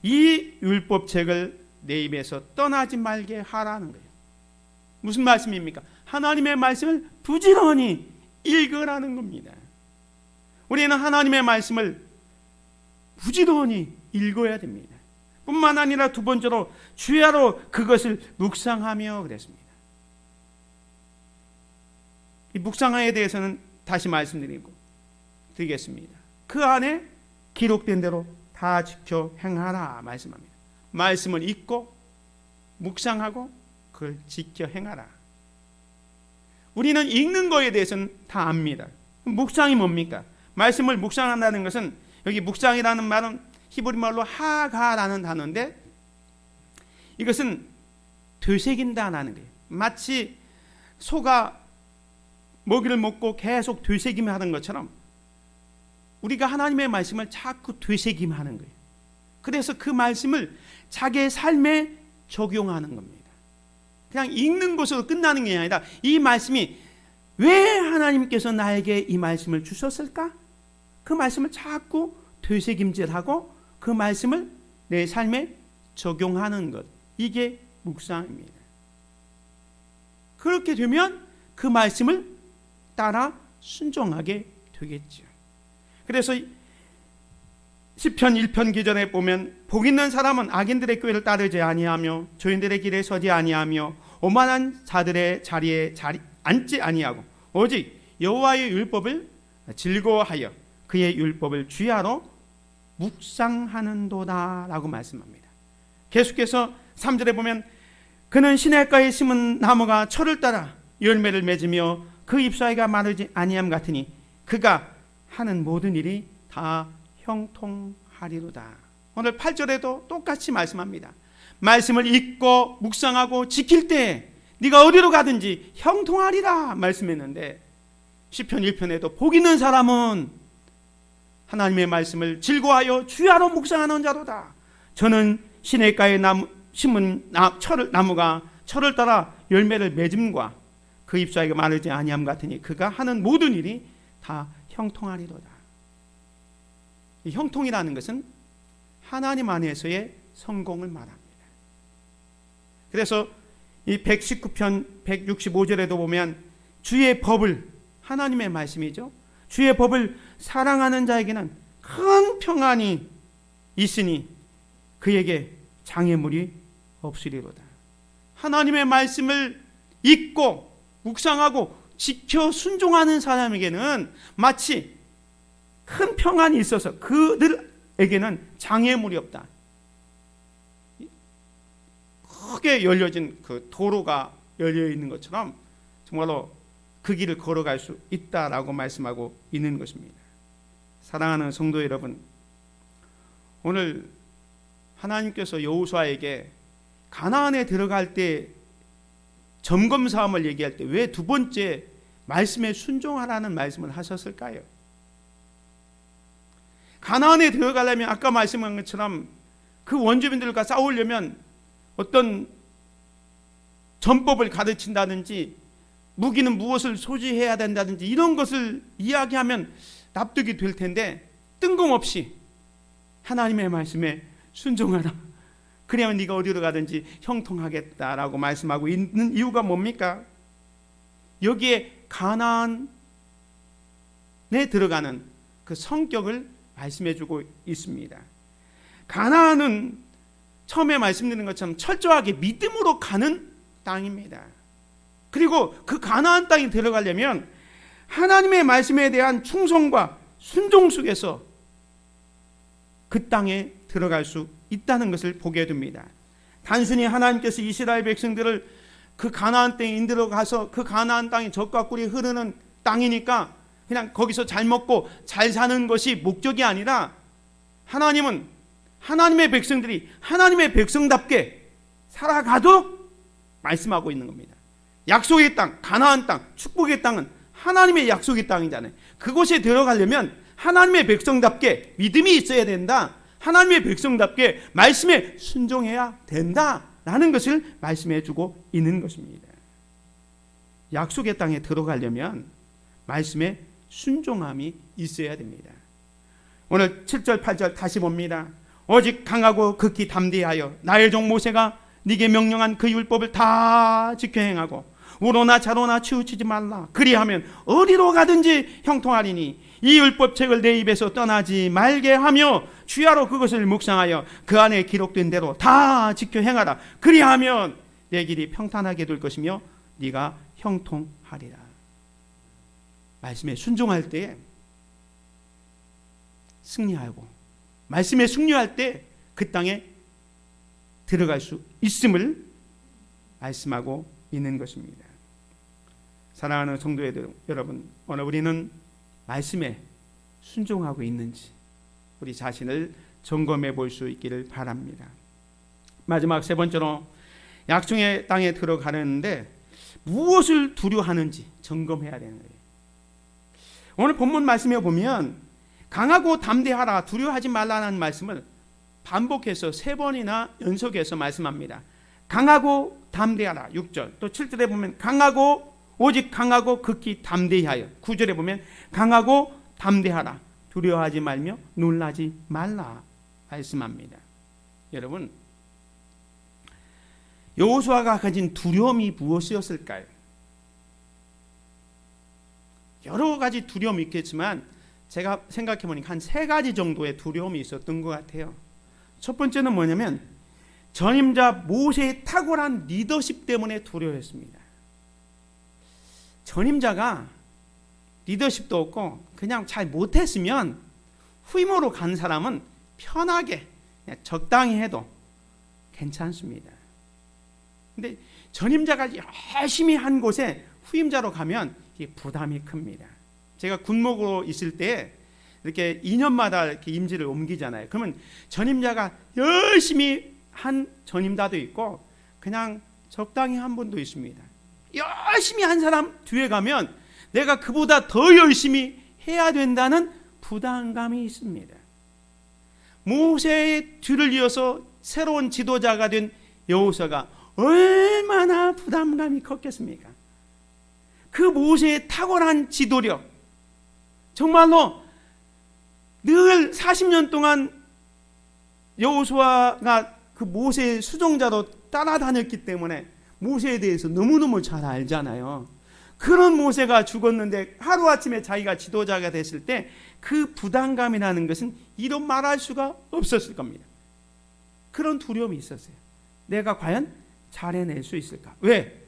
Speaker 1: 이 율법책을 내 입에서 떠나지 말게 하라는 거예요. 무슨 말씀입니까? 하나님의 말씀을 부지런히 읽으라는 겁니다. 우리는 하나님의 말씀을 부지런히 읽어야 됩니다. 뿐만 아니라 두 번째로 주야로 그것을 묵상하며 그랬습니다. 이 묵상에 대해서는 다시 말씀드리겠습니다. 그 안에 기록된 대로 다 지켜 행하라 말씀합니다. 말씀을 읽고 묵상하고 그걸 지켜 행하라. 우리는 읽는 거에 대해서는 다 압니다. 묵상이 뭡니까? 말씀을 묵상한다는 것은 여기 묵상이라는 말은 히브리 말로 하가라는 단어인데 이것은 되새긴다라는 거예요. 마치 소가 먹이를 먹고 계속 되새김을 하는 것처럼 우리가 하나님의 말씀을 자꾸 되새김 하는 거예요. 그래서 그 말씀을 자기의 삶에 적용하는 겁니다. 그냥 읽는 것으로 끝나는 게 아니라 이 말씀이 왜 하나님께서 나에게 이 말씀을 주셨을까? 그 말씀을 자꾸 되새김질하고 그 말씀을 내 삶에 적용하는 것, 이게 묵상입니다. 그렇게 되면 그 말씀을 따라 순종하게 되겠죠. 그래서 시편 1편 기전에 보면 복 있는 사람은 악인들의 꾀를 따르지 아니하며 죄인들의 길에 서지 아니하며 오만한 자들의 자리에 앉지 아니하고 오직 여호와의 율법을 즐거워하여 그의 율법을 주야로 묵상하는도다 라고 말씀합니다. 계속해서 3절에 보면 그는 시냇가에 심은 나무가 철을 따라 열매를 맺으며 그 잎사귀가 마르지 아니함 같으니 그가 하는 모든 일이 다 형통하리로다. 오늘 8절에도 똑같이 말씀합니다. 말씀을 읽고 묵상하고 지킬 때 네가 어디로 가든지 형통하리라 말씀했는데 시편 1편에도 복 있는 사람은 하나님의 말씀을 즐거워하여 주야로 묵상하는 자로다. 저는 시냇가에 심은 나무가 철을 따라 열매를 맺음과 그 잎사귀가 마르지 아니함 같으니 그가 하는 모든 일이 다 형통하리로다. 이 형통이라는 것은 하나님 안에서의 성공을 말합니다. 그래서 이 119편 165절에도 보면 주의 법을, 하나님의 말씀이죠, 주의 법을 사랑하는 자에게는 큰 평안이 있으니 그에게 장애물이 없으리로다. 하나님의 말씀을 읽고 묵상하고 지켜 순종하는 사람에게는 마치 큰 평안이 있어서 그들에게는 장애물이 없다. 크게 열려진 그 도로가 열려 있는 것처럼 정말로 그 길을 걸어갈 수 있다라고 말씀하고 있는 것입니다. 사랑하는 성도 여러분, 오늘 하나님께서 여호수아에게 가나안에 들어갈 때 점검사함을 얘기할 때 왜 두 번째 말씀에 순종하라는 말씀을 하셨을까요? 가나안에 들어가려면 아까 말씀한 것처럼 그 원주민들과 싸우려면 어떤 전법을 가르친다든지 무기는 무엇을 소지해야 된다든지 이런 것을 이야기하면 납득이 될 텐데 뜬금없이 하나님의 말씀에 순종하라. 그래야만 네가 어디로 가든지 형통하겠다라고 말씀하고 있는 이유가 뭡니까? 여기에 가나안에 들어가는 그 성격을 말씀해주고 있습니다. 가나안은 처음에 말씀드린 것처럼 철저하게 믿음으로 가는 땅입니다. 그리고 그 가나안 땅에 들어가려면 하나님의 말씀에 대한 충성과 순종 속에서 그 땅에 들어갈 수 있다는 것을 보게 됩니다. 단순히 하나님께서 이스라엘 백성들을 그 가나안 땅에 인도로 가서 그 가나안 땅이 젖과 꿀이 흐르는 땅이니까 그냥 거기서 잘 먹고 잘 사는 것이 목적이 아니라 하나님은 하나님의 백성들이 하나님의 백성답게 살아가도록 말씀하고 있는 겁니다. 약속의 땅, 가나안 땅, 축복의 땅은 하나님의 약속의 땅이잖아요. 그곳에 들어가려면 하나님의 백성답게 믿음이 있어야 된다. 하나님의 백성답게 말씀에 순종해야 된다라는 것을 말씀해 주고 있는 것입니다. 약속의 땅에 들어가려면 말씀에 순종함이 있어야 됩니다. 오늘 7절 8절 다시 봅니다. 오직 강하고 극히 담대하여 나의 종 모세가 네게 명령한 그 율법을 다 지켜 행하고 우로나 좌로나 치우치지 말라. 그리하면 어디로 가든지 형통하리니 이 율법책을 내 입에서 떠나지 말게 하며 주야로 그것을 묵상하여 그 안에 기록된 대로 다 지켜 행하라. 그리하면 내 길이 평탄하게 될 것이며 네가 형통하리라. 말씀에 순종할 때 승리하고 말씀에 승리할 때 그 땅에 들어갈 수 있음을 말씀하고 있는 것입니다. 사랑하는 성도 여러분, 오늘 우리는 말씀에 순종하고 있는지 우리 자신을 점검해 볼 수 있기를 바랍니다. 마지막 세 번째로 약속의 땅에 들어가는데 무엇을 두려워하는지 점검해야 되는 거예요. 오늘 본문 말씀에 보면 강하고 담대하라, 두려워하지 말라는 말씀을 반복해서 세 번이나 연속해서 말씀합니다. 강하고 담대하라 6절, 또 7절에 보면 강하고 오직 강하고 극히 담대하여, 9절에 보면 강하고 담대하라, 두려워하지 말며 놀라지 말라 말씀합니다. 여러분, 여호수아가 가진 두려움이 무엇이었을까요? 여러 가지 두려움이 있겠지만 제가 생각해 보니까 한 3가지 정도의 두려움이 있었던 것 같아요. 첫 번째는 뭐냐면 전임자 모세의 탁월한 리더십 때문에 두려워했습니다. 전임자가 리더십도 없고 그냥 잘 못했으면 후임으로 간 사람은 편하게 그냥 적당히 해도 괜찮습니다. 근데 전임자가 열심히 한 곳에 후임자로 가면 부담이 큽니다. 제가 군목으로 있을 때 이렇게 2년마다 이렇게 임지를 옮기잖아요. 그러면 전임자가 열심히 한 전임자도 있고 그냥 적당히 한 분도 있습니다. 열심히 한 사람 뒤에 가면 내가 그보다 더 열심히 해야 된다는 부담감이 있습니다. 모세의 뒤를 이어서 새로운 지도자가 된 여호수아가 얼마나 부담감이 컸겠습니까? 그 모세의 탁월한 지도력, 정말로 늘 40년 동안 여호수아가 그 모세의 수종자로 따라다녔기 때문에 모세에 대해서 너무너무 잘 알잖아요. 그런 모세가 죽었는데 하루아침에 자기가 지도자가 됐을 때 그 부담감이라는 것은 이런 말할 수가 없었을 겁니다. 그런 두려움이 있었어요. 내가 과연 잘 해낼 수 있을까? 왜?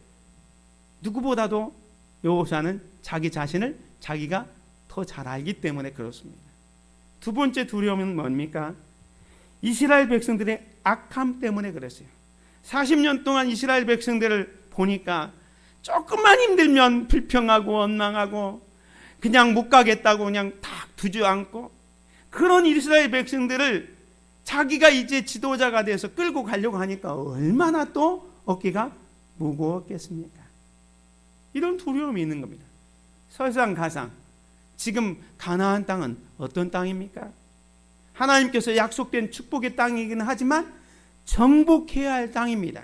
Speaker 1: 누구보다도 여호수아는 자기 자신을 자기가 더 잘 알기 때문에 그렇습니다. 두 번째 두려움은 뭡니까? 이스라엘 백성들의 악함 때문에 그랬어요. 40년 동안 이스라엘 백성들을 보니까 조금만 힘들면 불평하고 원망하고 그냥 못 가겠다고 그냥 탁 주저앉고, 그런 이스라엘 백성들을 자기가 이제 지도자가 돼서 끌고 가려고 하니까 얼마나 또 어깨가 무거웠겠습니까? 이런 두려움이 있는 겁니다. 설상가상 지금 가나안 땅은 어떤 땅입니까? 하나님께서 약속된 축복의 땅이긴 하지만 정복해야 할 땅입니다.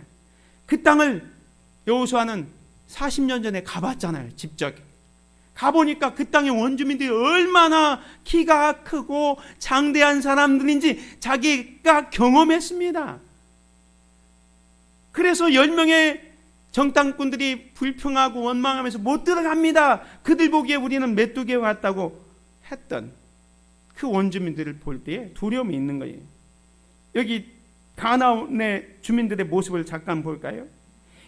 Speaker 1: 그 땅을 여호수아는 40년 전에 가봤잖아요. 직접 가보니까 그 땅의 원주민들이 얼마나 키가 크고 장대한 사람들인지 자기가 경험했습니다. 그래서 10명의 정탐꾼들이 불평하고 원망하면서 못 들어갑니다. 그들 보기에 우리는 메뚜기와 같다고 했던 그 원주민들을 볼 때에 두려움이 있는 거예요. 여기 가나안의 주민들의 모습을 잠깐 볼까요?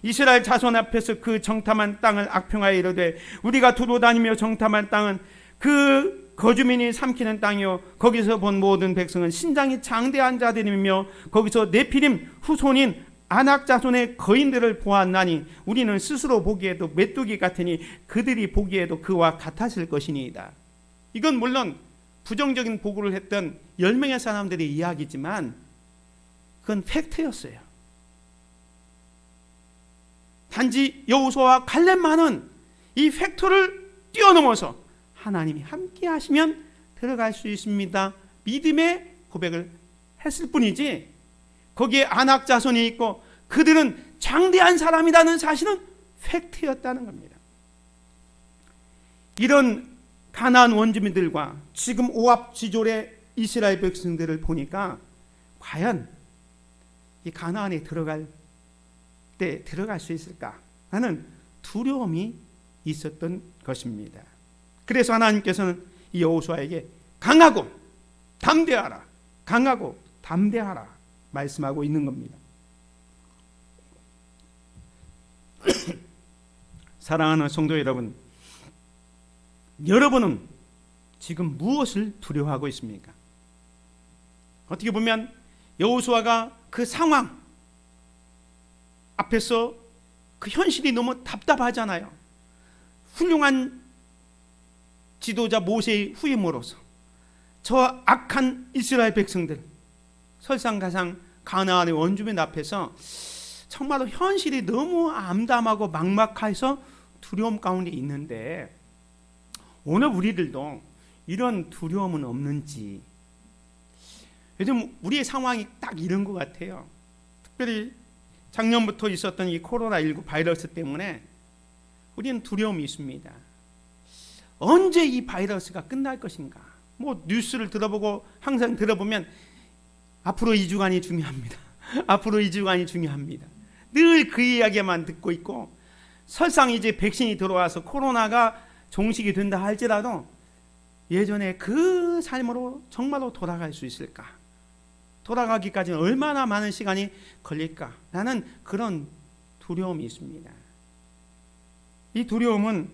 Speaker 1: 이스라엘 자손 앞에서 그 정탐한 땅을 악평하여 이르되 우리가 두루 다니며 정탐한 땅은 그 거주민이 삼키는 땅이요 거기서 본 모든 백성은 신장이 장대한 자들이며 거기서 네피림 후손인 아낙 자손의 거인들을 보았나니 우리는 스스로 보기에도 메뚜기 같으니 그들이 보기에도 그와 같았을 것이니이다. 이건 물론 부정적인 보고를 했던 10명의 사람들의 이야기지만 그건 팩트였어요. 단지 여호수아와 갈렙만은 이 팩트를 뛰어넘어서 하나님이 함께 하시면 들어갈 수 있습니다. 믿음의 고백을 했을 뿐이지 거기에 아낙 자손이 있고 그들은 장대한 사람이라는 사실은 팩트였다는 겁니다. 이런 가나안 원주민들과 지금 오합지졸의 이스라엘 백성들을 보니까 과연 이 가나안에 들어갈 때 들어갈 수 있을까 하는 두려움이 있었던 것입니다. 그래서 하나님께서는 이 여호수아에게 강하고 담대하라, 강하고 담대하라 말씀하고 있는 겁니다. 사랑하는 성도 여러분, 여러분은 지금 무엇을 두려워하고 있습니까? 어떻게 보면 여호수아가 그 상황 앞에서 그 현실이 너무 답답하잖아요. 훌륭한 지도자 모세의 후임으로서 저 악한 이스라엘 백성들, 설상가상 가나안의 원주민 앞에서 정말로 현실이 너무 암담하고 막막해서 두려움 가운데 있는데 오늘 우리들도 이런 두려움은 없는지, 요즘 우리의 상황이 딱 이런 것 같아요. 특별히 작년부터 있었던 이 코로나19 바이러스 때문에 우리는 두려움이 있습니다. 언제 이 바이러스가 끝날 것인가? 뭐 뉴스를 들어보고 항상 들어보면 앞으로 2주간이 중요합니다. 앞으로 2주간이 중요합니다. 늘 그 이야기만 듣고 있고, 설상 이제 백신이 들어와서 코로나가 종식이 된다 할지라도 예전에 그 삶으로 정말로 돌아갈 수 있을까? 돌아가기까지는 얼마나 많은 시간이 걸릴까? 라는 그런 두려움이 있습니다. 이 두려움은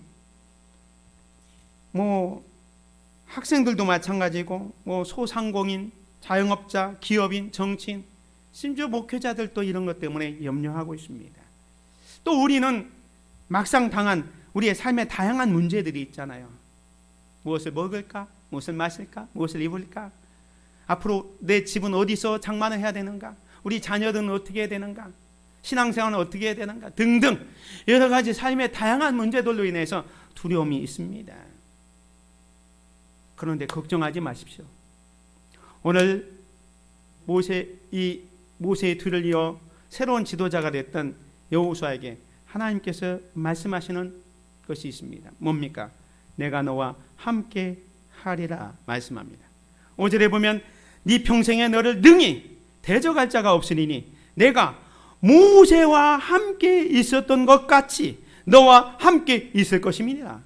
Speaker 1: 학생들도 마찬가지고 소상공인, 자영업자, 기업인, 정치인, 심지어 목회자들도 이런 것 때문에 염려하고 있습니다. 또 우리는 막상 당한 우리의 삶에 다양한 문제들이 있잖아요. 무엇을 먹을까? 무엇을 마실까? 무엇을 입을까? 앞으로 내 집은 어디서 장만을 해야 되는가? 우리 자녀들은 어떻게 해야 되는가? 신앙생활은 어떻게 해야 되는가? 등등 여러 가지 삶의 다양한 문제들로 인해서 두려움이 있습니다. 그런데 걱정하지 마십시오. 오늘 모세의 뒤를 이어 새로운 지도자가 됐던 여호수아에게 하나님께서 말씀하시는 것이 있습니다. 뭡니까? 내가 너와 함께 하리라 말씀합니다. 5절에 보면 네 평생에 너를 능히 대적할 자가 없으리니 내가 모세와 함께 있었던 것 같이 너와 함께 있을 것임이니라.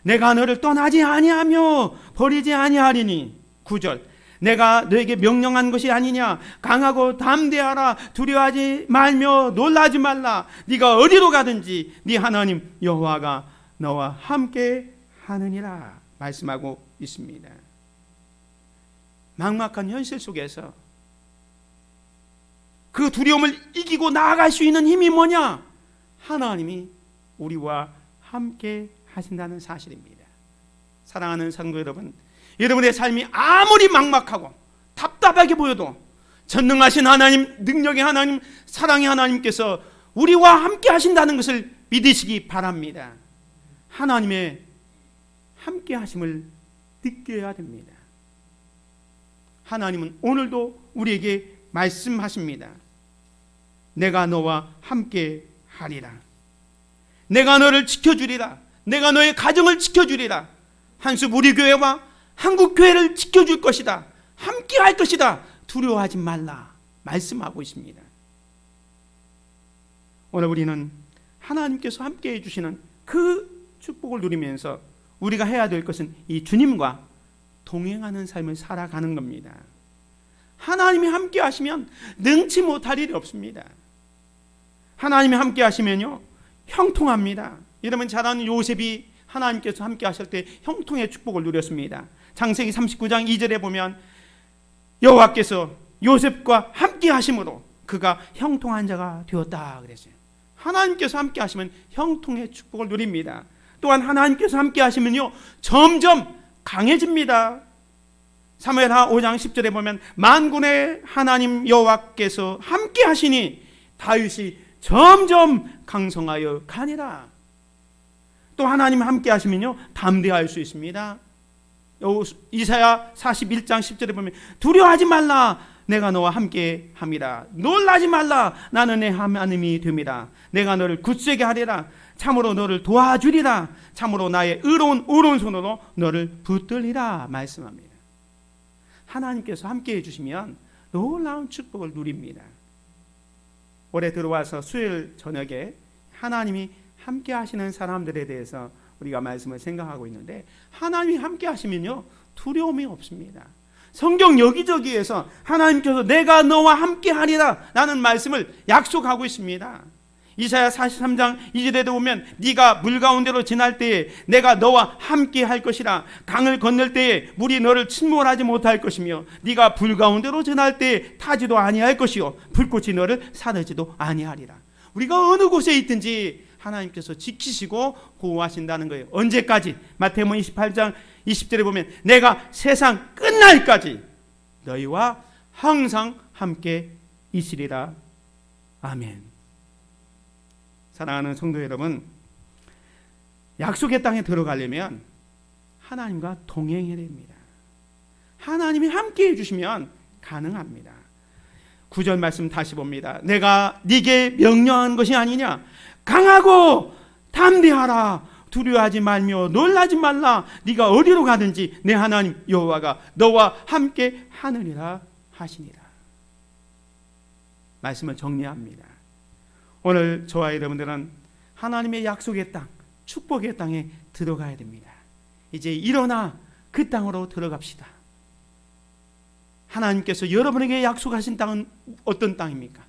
Speaker 1: 내가 너를 떠나지 아니하며 버리지 아니하리니. 9절 내가 너에게 명령한 것이 아니냐. 강하고 담대하라. 두려워하지 말며 놀라지 말라. 네가 어디로 가든지 네 하나님 여호와가 너와 함께 하느니라 말씀하고 있습니다. 막막한 현실 속에서 그 두려움을 이기고 나아갈 수 있는 힘이 뭐냐? 하나님이 우리와 함께 하신다는 사실입니다. 사랑하는 성도 여러분, 여러분의 삶이 아무리 막막하고 답답하게 보여도 전능하신 하나님, 능력의 하나님, 사랑의 하나님께서 우리와 함께 하신다는 것을 믿으시기 바랍니다. 하나님의 함께 하심을 느껴야 됩니다. 하나님은 오늘도 우리에게 말씀하십니다. 내가 너와 함께 하리라. 내가 너를 지켜주리라. 내가 너의 가정을 지켜주리라. 한수 무리교회와 한국교회를 지켜줄 것이다. 함께 할 것이다. 두려워하지 말라 말씀하고 있습니다. 오늘 우리는 하나님께서 함께 해주시는 그 축복을 누리면서 우리가 해야 될 것은 이 주님과 동행하는 삶을 살아가는 겁니다. 하나님이 함께 하시면 능치 못할 일이 없습니다. 하나님이 함께 하시면요 형통합니다. 여러분 잘 아는 요셉이 하나님께서 함께 하실 때 형통의 축복을 누렸습니다. 창세기 39장 2절에 보면 여호와께서 요셉과 함께 하심으로 그가 형통한 자가 되었다 그랬어요. 하나님께서 함께 하시면 형통의 축복을 누립니다. 또한 하나님께서 함께 하시면요 점점 강해집니다. 사무엘하 5장 10절에 보면 만군의 하나님 여호와께서 함께 하시니 다윗이 점점 강성하여 가니라. 또 하나님 함께 하시면요 담대할 수 있습니다. 이사야 41장 10절에 보면 두려워하지 말라. 내가 너와 함께 함이라. 놀라지 말라. 나는 내 하나님이 됨이라. 내가 너를 굳세게 하리라. 참으로 너를 도와주리라. 참으로 나의 의로운 오른손으로 너를 붙들리라 말씀합니다. 하나님께서 함께 해주시면 놀라운 축복을 누립니다. 올해 들어와서 수요일 저녁에 하나님이 함께 하시는 사람들에 대해서 우리가 말씀을 생각하고 있는데 하나님이 함께 하시면요 두려움이 없습니다. 성경 여기저기에서 하나님께서 내가 너와 함께 하리라 라는 말씀을 약속하고 있습니다. 이사야 43장 2절에도 보면 네가 물 가운데로 지날 때에 내가 너와 함께 할 것이라. 강을 건널 때에 물이 너를 침몰하지 못할 것이며 네가 불 가운데로 지날 때에 타지도 아니할 것이요 불꽃이 너를 사르지도 아니하리라. 우리가 어느 곳에 있든지 하나님께서 지키시고 보호하신다는 거예요. 언제까지? 마태복음 28장 20절에 보면 내가 세상 끝날까지 너희와 항상 함께 있으리라. 아멘. 사랑하는 성도 여러분, 약속의 땅에 들어가려면 하나님과 동행해야 됩니다. 하나님이 함께 해주시면 가능합니다. 9절 말씀 다시 봅니다. 내가 네게 명령한 것이 아니냐. 강하고 담대하라. 두려워하지 말며 놀라지 말라. 네가 어디로 가든지 내 하나님 여호와가 너와 함께 하느니라 하시니라. 말씀을 정리합니다. 오늘 저와 여러분들은 하나님의 약속의 땅, 축복의 땅에 들어가야 됩니다. 이제 일어나 그 땅으로 들어갑시다. 하나님께서 여러분에게 약속하신 땅은 어떤 땅입니까?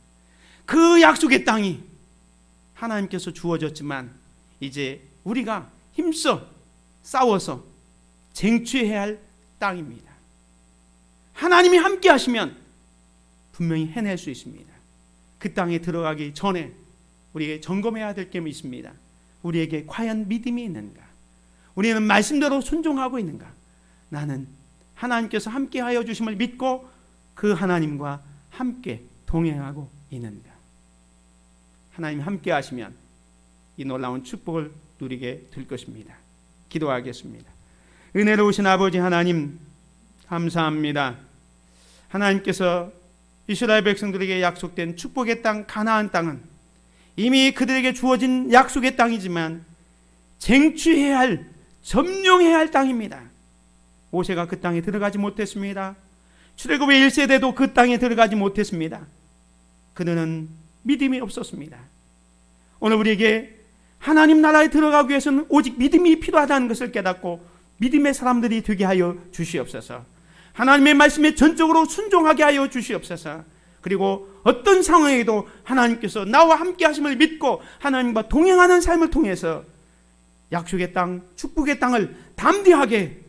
Speaker 1: 그 약속의 땅이 하나님께서 주어졌지만 이제 우리가 힘써 싸워서 쟁취해야 할 땅입니다. 하나님이 함께 하시면 분명히 해낼 수 있습니다. 그 땅에 들어가기 전에 우리에게 점검해야 될 게 있습니다. 우리에게 과연 믿음이 있는가? 우리는 말씀대로 순종하고 있는가? 나는 하나님께서 함께하여 주심을 믿고 그 하나님과 함께 동행하고 있는가? 하나님 함께 하시면 이 놀라운 축복을 누리게 될 것입니다. 기도하겠습니다. 은혜로우신 아버지 하나님, 감사합니다. 하나님께서 이스라엘 백성들에게 약속된 축복의 땅 가나안 땅은 이미 그들에게 주어진 약속의 땅이지만 쟁취해야 할, 점령해야 할 땅입니다. 모세가 그 땅에 들어가지 못했습니다. 출애굽의 1세대도 그 땅에 들어가지 못했습니다. 그들은 믿음이 없었습니다. 오늘 우리에게 하나님 나라에 들어가기 위해서는 오직 믿음이 필요하다는 것을 깨닫고 믿음의 사람들이 되게 하여 주시옵소서. 하나님의 말씀에 전적으로 순종하게 하여 주시옵소서. 그리고 어떤 상황에도 하나님께서 나와 함께 하심을 믿고 하나님과 동행하는 삶을 통해서 약속의 땅, 축복의 땅을 담대하게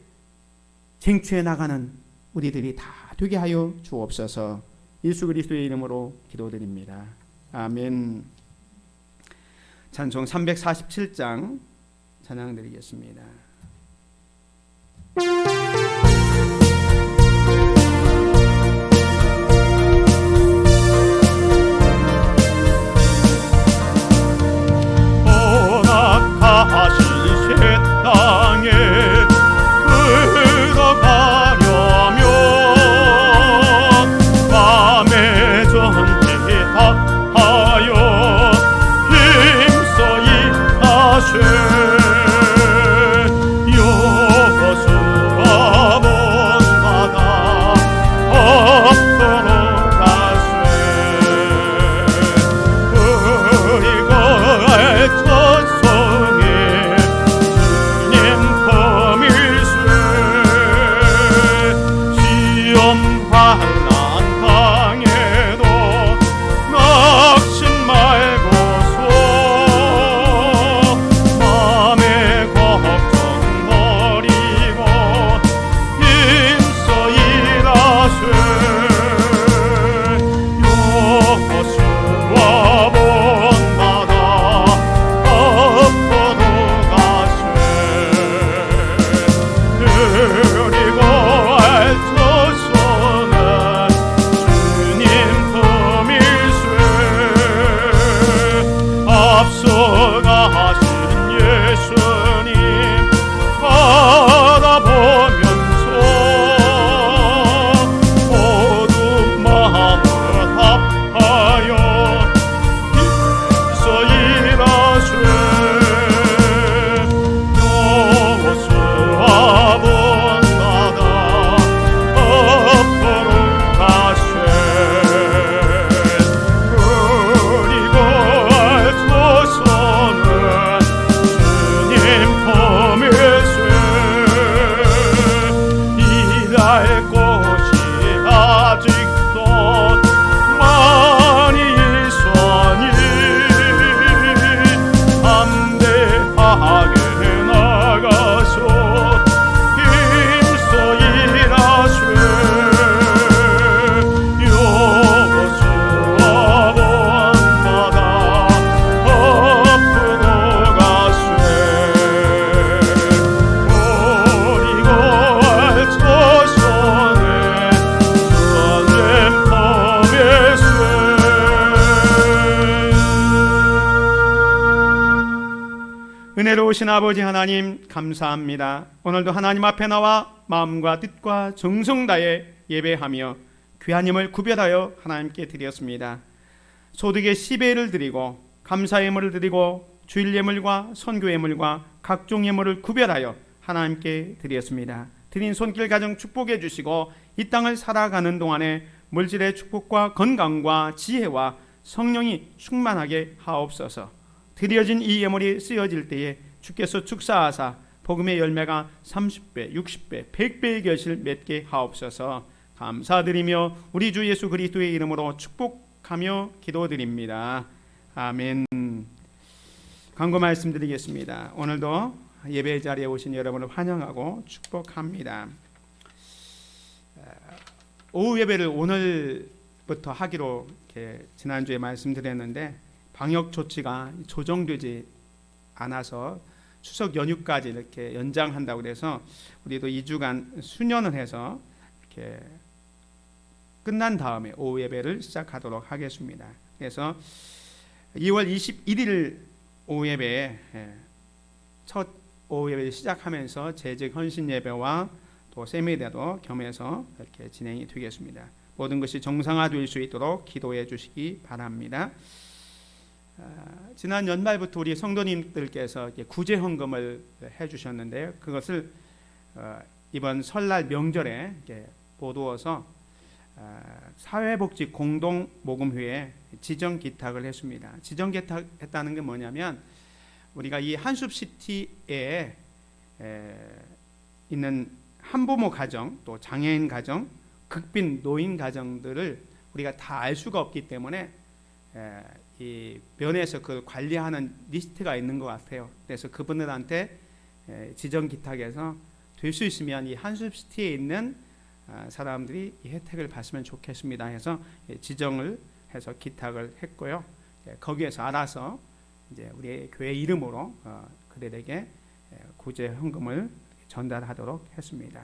Speaker 1: 쟁취해 나가는 우리들이 다 되게 하여 주옵소서. 예수 그리스도의 이름으로 기도드립니다. 아멘. 찬송 347장 찬양 드리겠습니다.
Speaker 2: 허락하신 새 땅에 들어가려면 밤에 전지하여 힘써 일하세. 여호수아 본받아 앞으로 가세. 그리고 첫송이 주님 범일세. 시험 환난 당해도 낙심 말고서 마음의 걱정 버리고 힘써 일하세. 여호수아 본받아 앞으로 가세. 그리고 알토서는 주님 품일세. 앞서가신 예수님 바라보면서 모두 마음을 합하여 힘써 일하세. 여호수아 본받아 앞으로 가세. 그리고 알토서는 주님 품일세. 일할 곳이 아직도 많이 있으니 담대하게 나가서 힘써 일하세. 여호수아 본받아 앞으로 가세. 그리고 알토서는 주님 품일세.
Speaker 1: 은혜로우신 아버지 하나님, 감사합니다. 오늘도 하나님 앞에 나와 마음과 뜻과 정성 다해 예배하며 귀한 예물 구별하여 하나님께 드렸습니다. 소득의 10회를 드리고 감사 예물을 드리고 주일 예물과 선교 예물과 각종 예물을 구별하여 하나님께 드렸습니다. 드린 손길 가정 축복해 주시고 이 땅을 살아가는 동안에 물질의 축복과 건강과 지혜와 성령이 충만하게 하옵소서. 드려진 이 예물이 쓰여질 때에 주께서 축사하사 복음의 열매가 30배, 60배, 100배의 결실 맺게 하옵소서. 감사드리며 우리 주 예수 그리스도의 이름으로 축복하며 기도드립니다. 아멘. 광고 말씀드리겠습니다. 오늘도 예배 자리에 오신 여러분을 환영하고 축복합니다. 오후 예배를 오늘부터 하기로 이렇게 지난주에 말씀드렸는데 방역 조치가 조정되지 않아서 추석 연휴까지 이렇게 연장한다고 해서 우리도 2주간 수년을 해서 이렇게 끝난 다음에 오후 예배를 시작하도록 하겠습니다. 그래서 2월 21일 오후 예배에 첫 오후 예배를 시작하면서 재직 헌신 예배와 또 세미대도 겸해서 이렇게 진행이 되겠습니다. 모든 것이 정상화될 수 있도록 기도해 주시기 바랍니다. 지난 연말부터 우리 성도님들께서 구제 헌금을 해주셨는데요. 그것을 이번 설날 명절에 보두어서 사회복지 공동 모금회에 지정 기탁을 했습니다. 지정 기탁했다는 게 뭐냐면 우리가 이 한숲시티에 있는 한부모 가정, 또 장애인 가정, 극빈 노인 가정들을 우리가 다 알 수가 없기 때문에 이 면에서 그걸 관리하는 리스트가 있는 것 같아요. 그래서 그분들한테 지정 기탁해서 될 수 있으면 이 한숲시티에 있는 사람들이 이 혜택을 받으면 좋겠습니다 해서 지정을 해서 기탁을 했고요. 거기에서 알아서 이제 우리 교회 이름으로 그들에게 구제 헌금을 전달하도록 했습니다.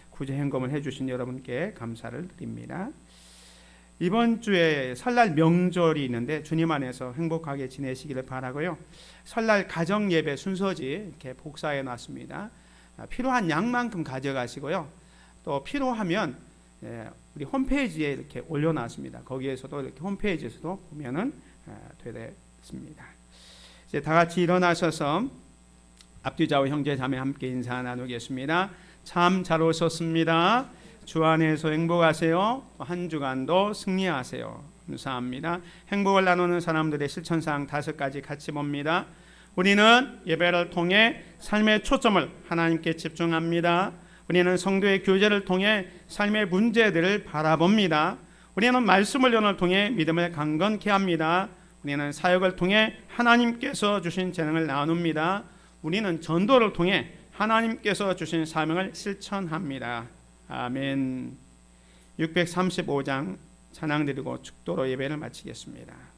Speaker 1: 구제 헌금을 해주신 여러분께 감사를 드립니다. 이번 주에 설날 명절이 있는데 주님 안에서 행복하게 지내시기를 바라고요. 설날 가정 예배 순서지 이렇게 복사해 놨습니다. 필요한 양만큼 가져가시고요. 또 필요하면 우리 홈페이지에 이렇게 올려놨습니다. 거기에서도 이렇게 홈페이지에서도 보면은 되겠습니다. 이제 다 같이 일어나셔서 앞뒤좌우 형제 자매 함께 인사 나누겠습니다. 참 잘 오셨습니다. 주 안에서 행복하세요. 한 주간도 승리하세요. 감사합니다. 행복을 나누는 사람들의 실천사항 5가지 같이 봅니다. 우리는 예배를 통해 삶의 초점을 하나님께 집중합니다. 우리는 성도의 교제를 통해 삶의 문제들을 바라봅니다. 우리는 말씀을 연을 통해 믿음을 강건케 합니다. 우리는 사역을 통해 하나님께서 주신 재능을 나눕니다. 우리는 전도를 통해 하나님께서 주신 사명을 실천합니다. 아멘. 635장 찬양 드리고 축도로 예배를 마치겠습니다.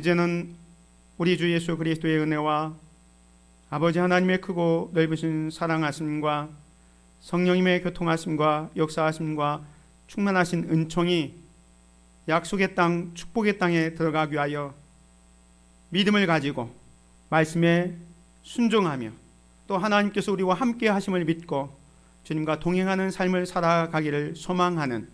Speaker 1: 이제는 우리 주 예수 그리스도의 은혜와 아버지 하나님의 크고 넓으신 사랑하심과 성령님의 교통하심과 역사하심과 충만하신 은총이 약속의 땅 축복의 땅에 들어가기 위하여 믿음을 가지고 말씀에 순종하며 또 하나님께서 우리와 함께 하심을 믿고 주님과 동행하는 삶을 살아가기를 소망하는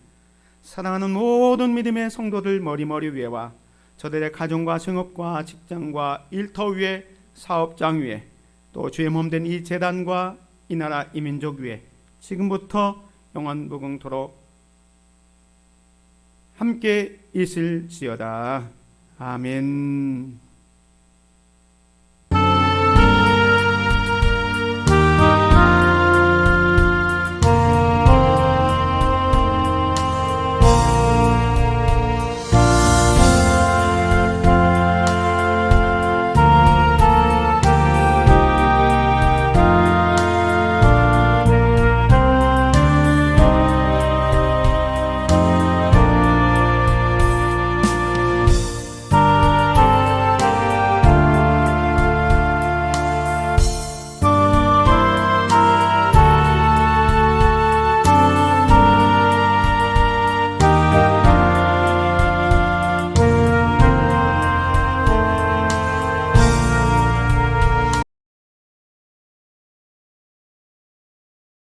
Speaker 1: 사랑하는 모든 믿음의 성도들 머리머리 위에와 저들의 가정과 생업과 직장과 일터 위에, 사업장 위에, 또 주의 몸된 이 재단과 이 나라 이 민족 위에 지금부터 영원 무궁토록 함께 있을지어다. 아멘.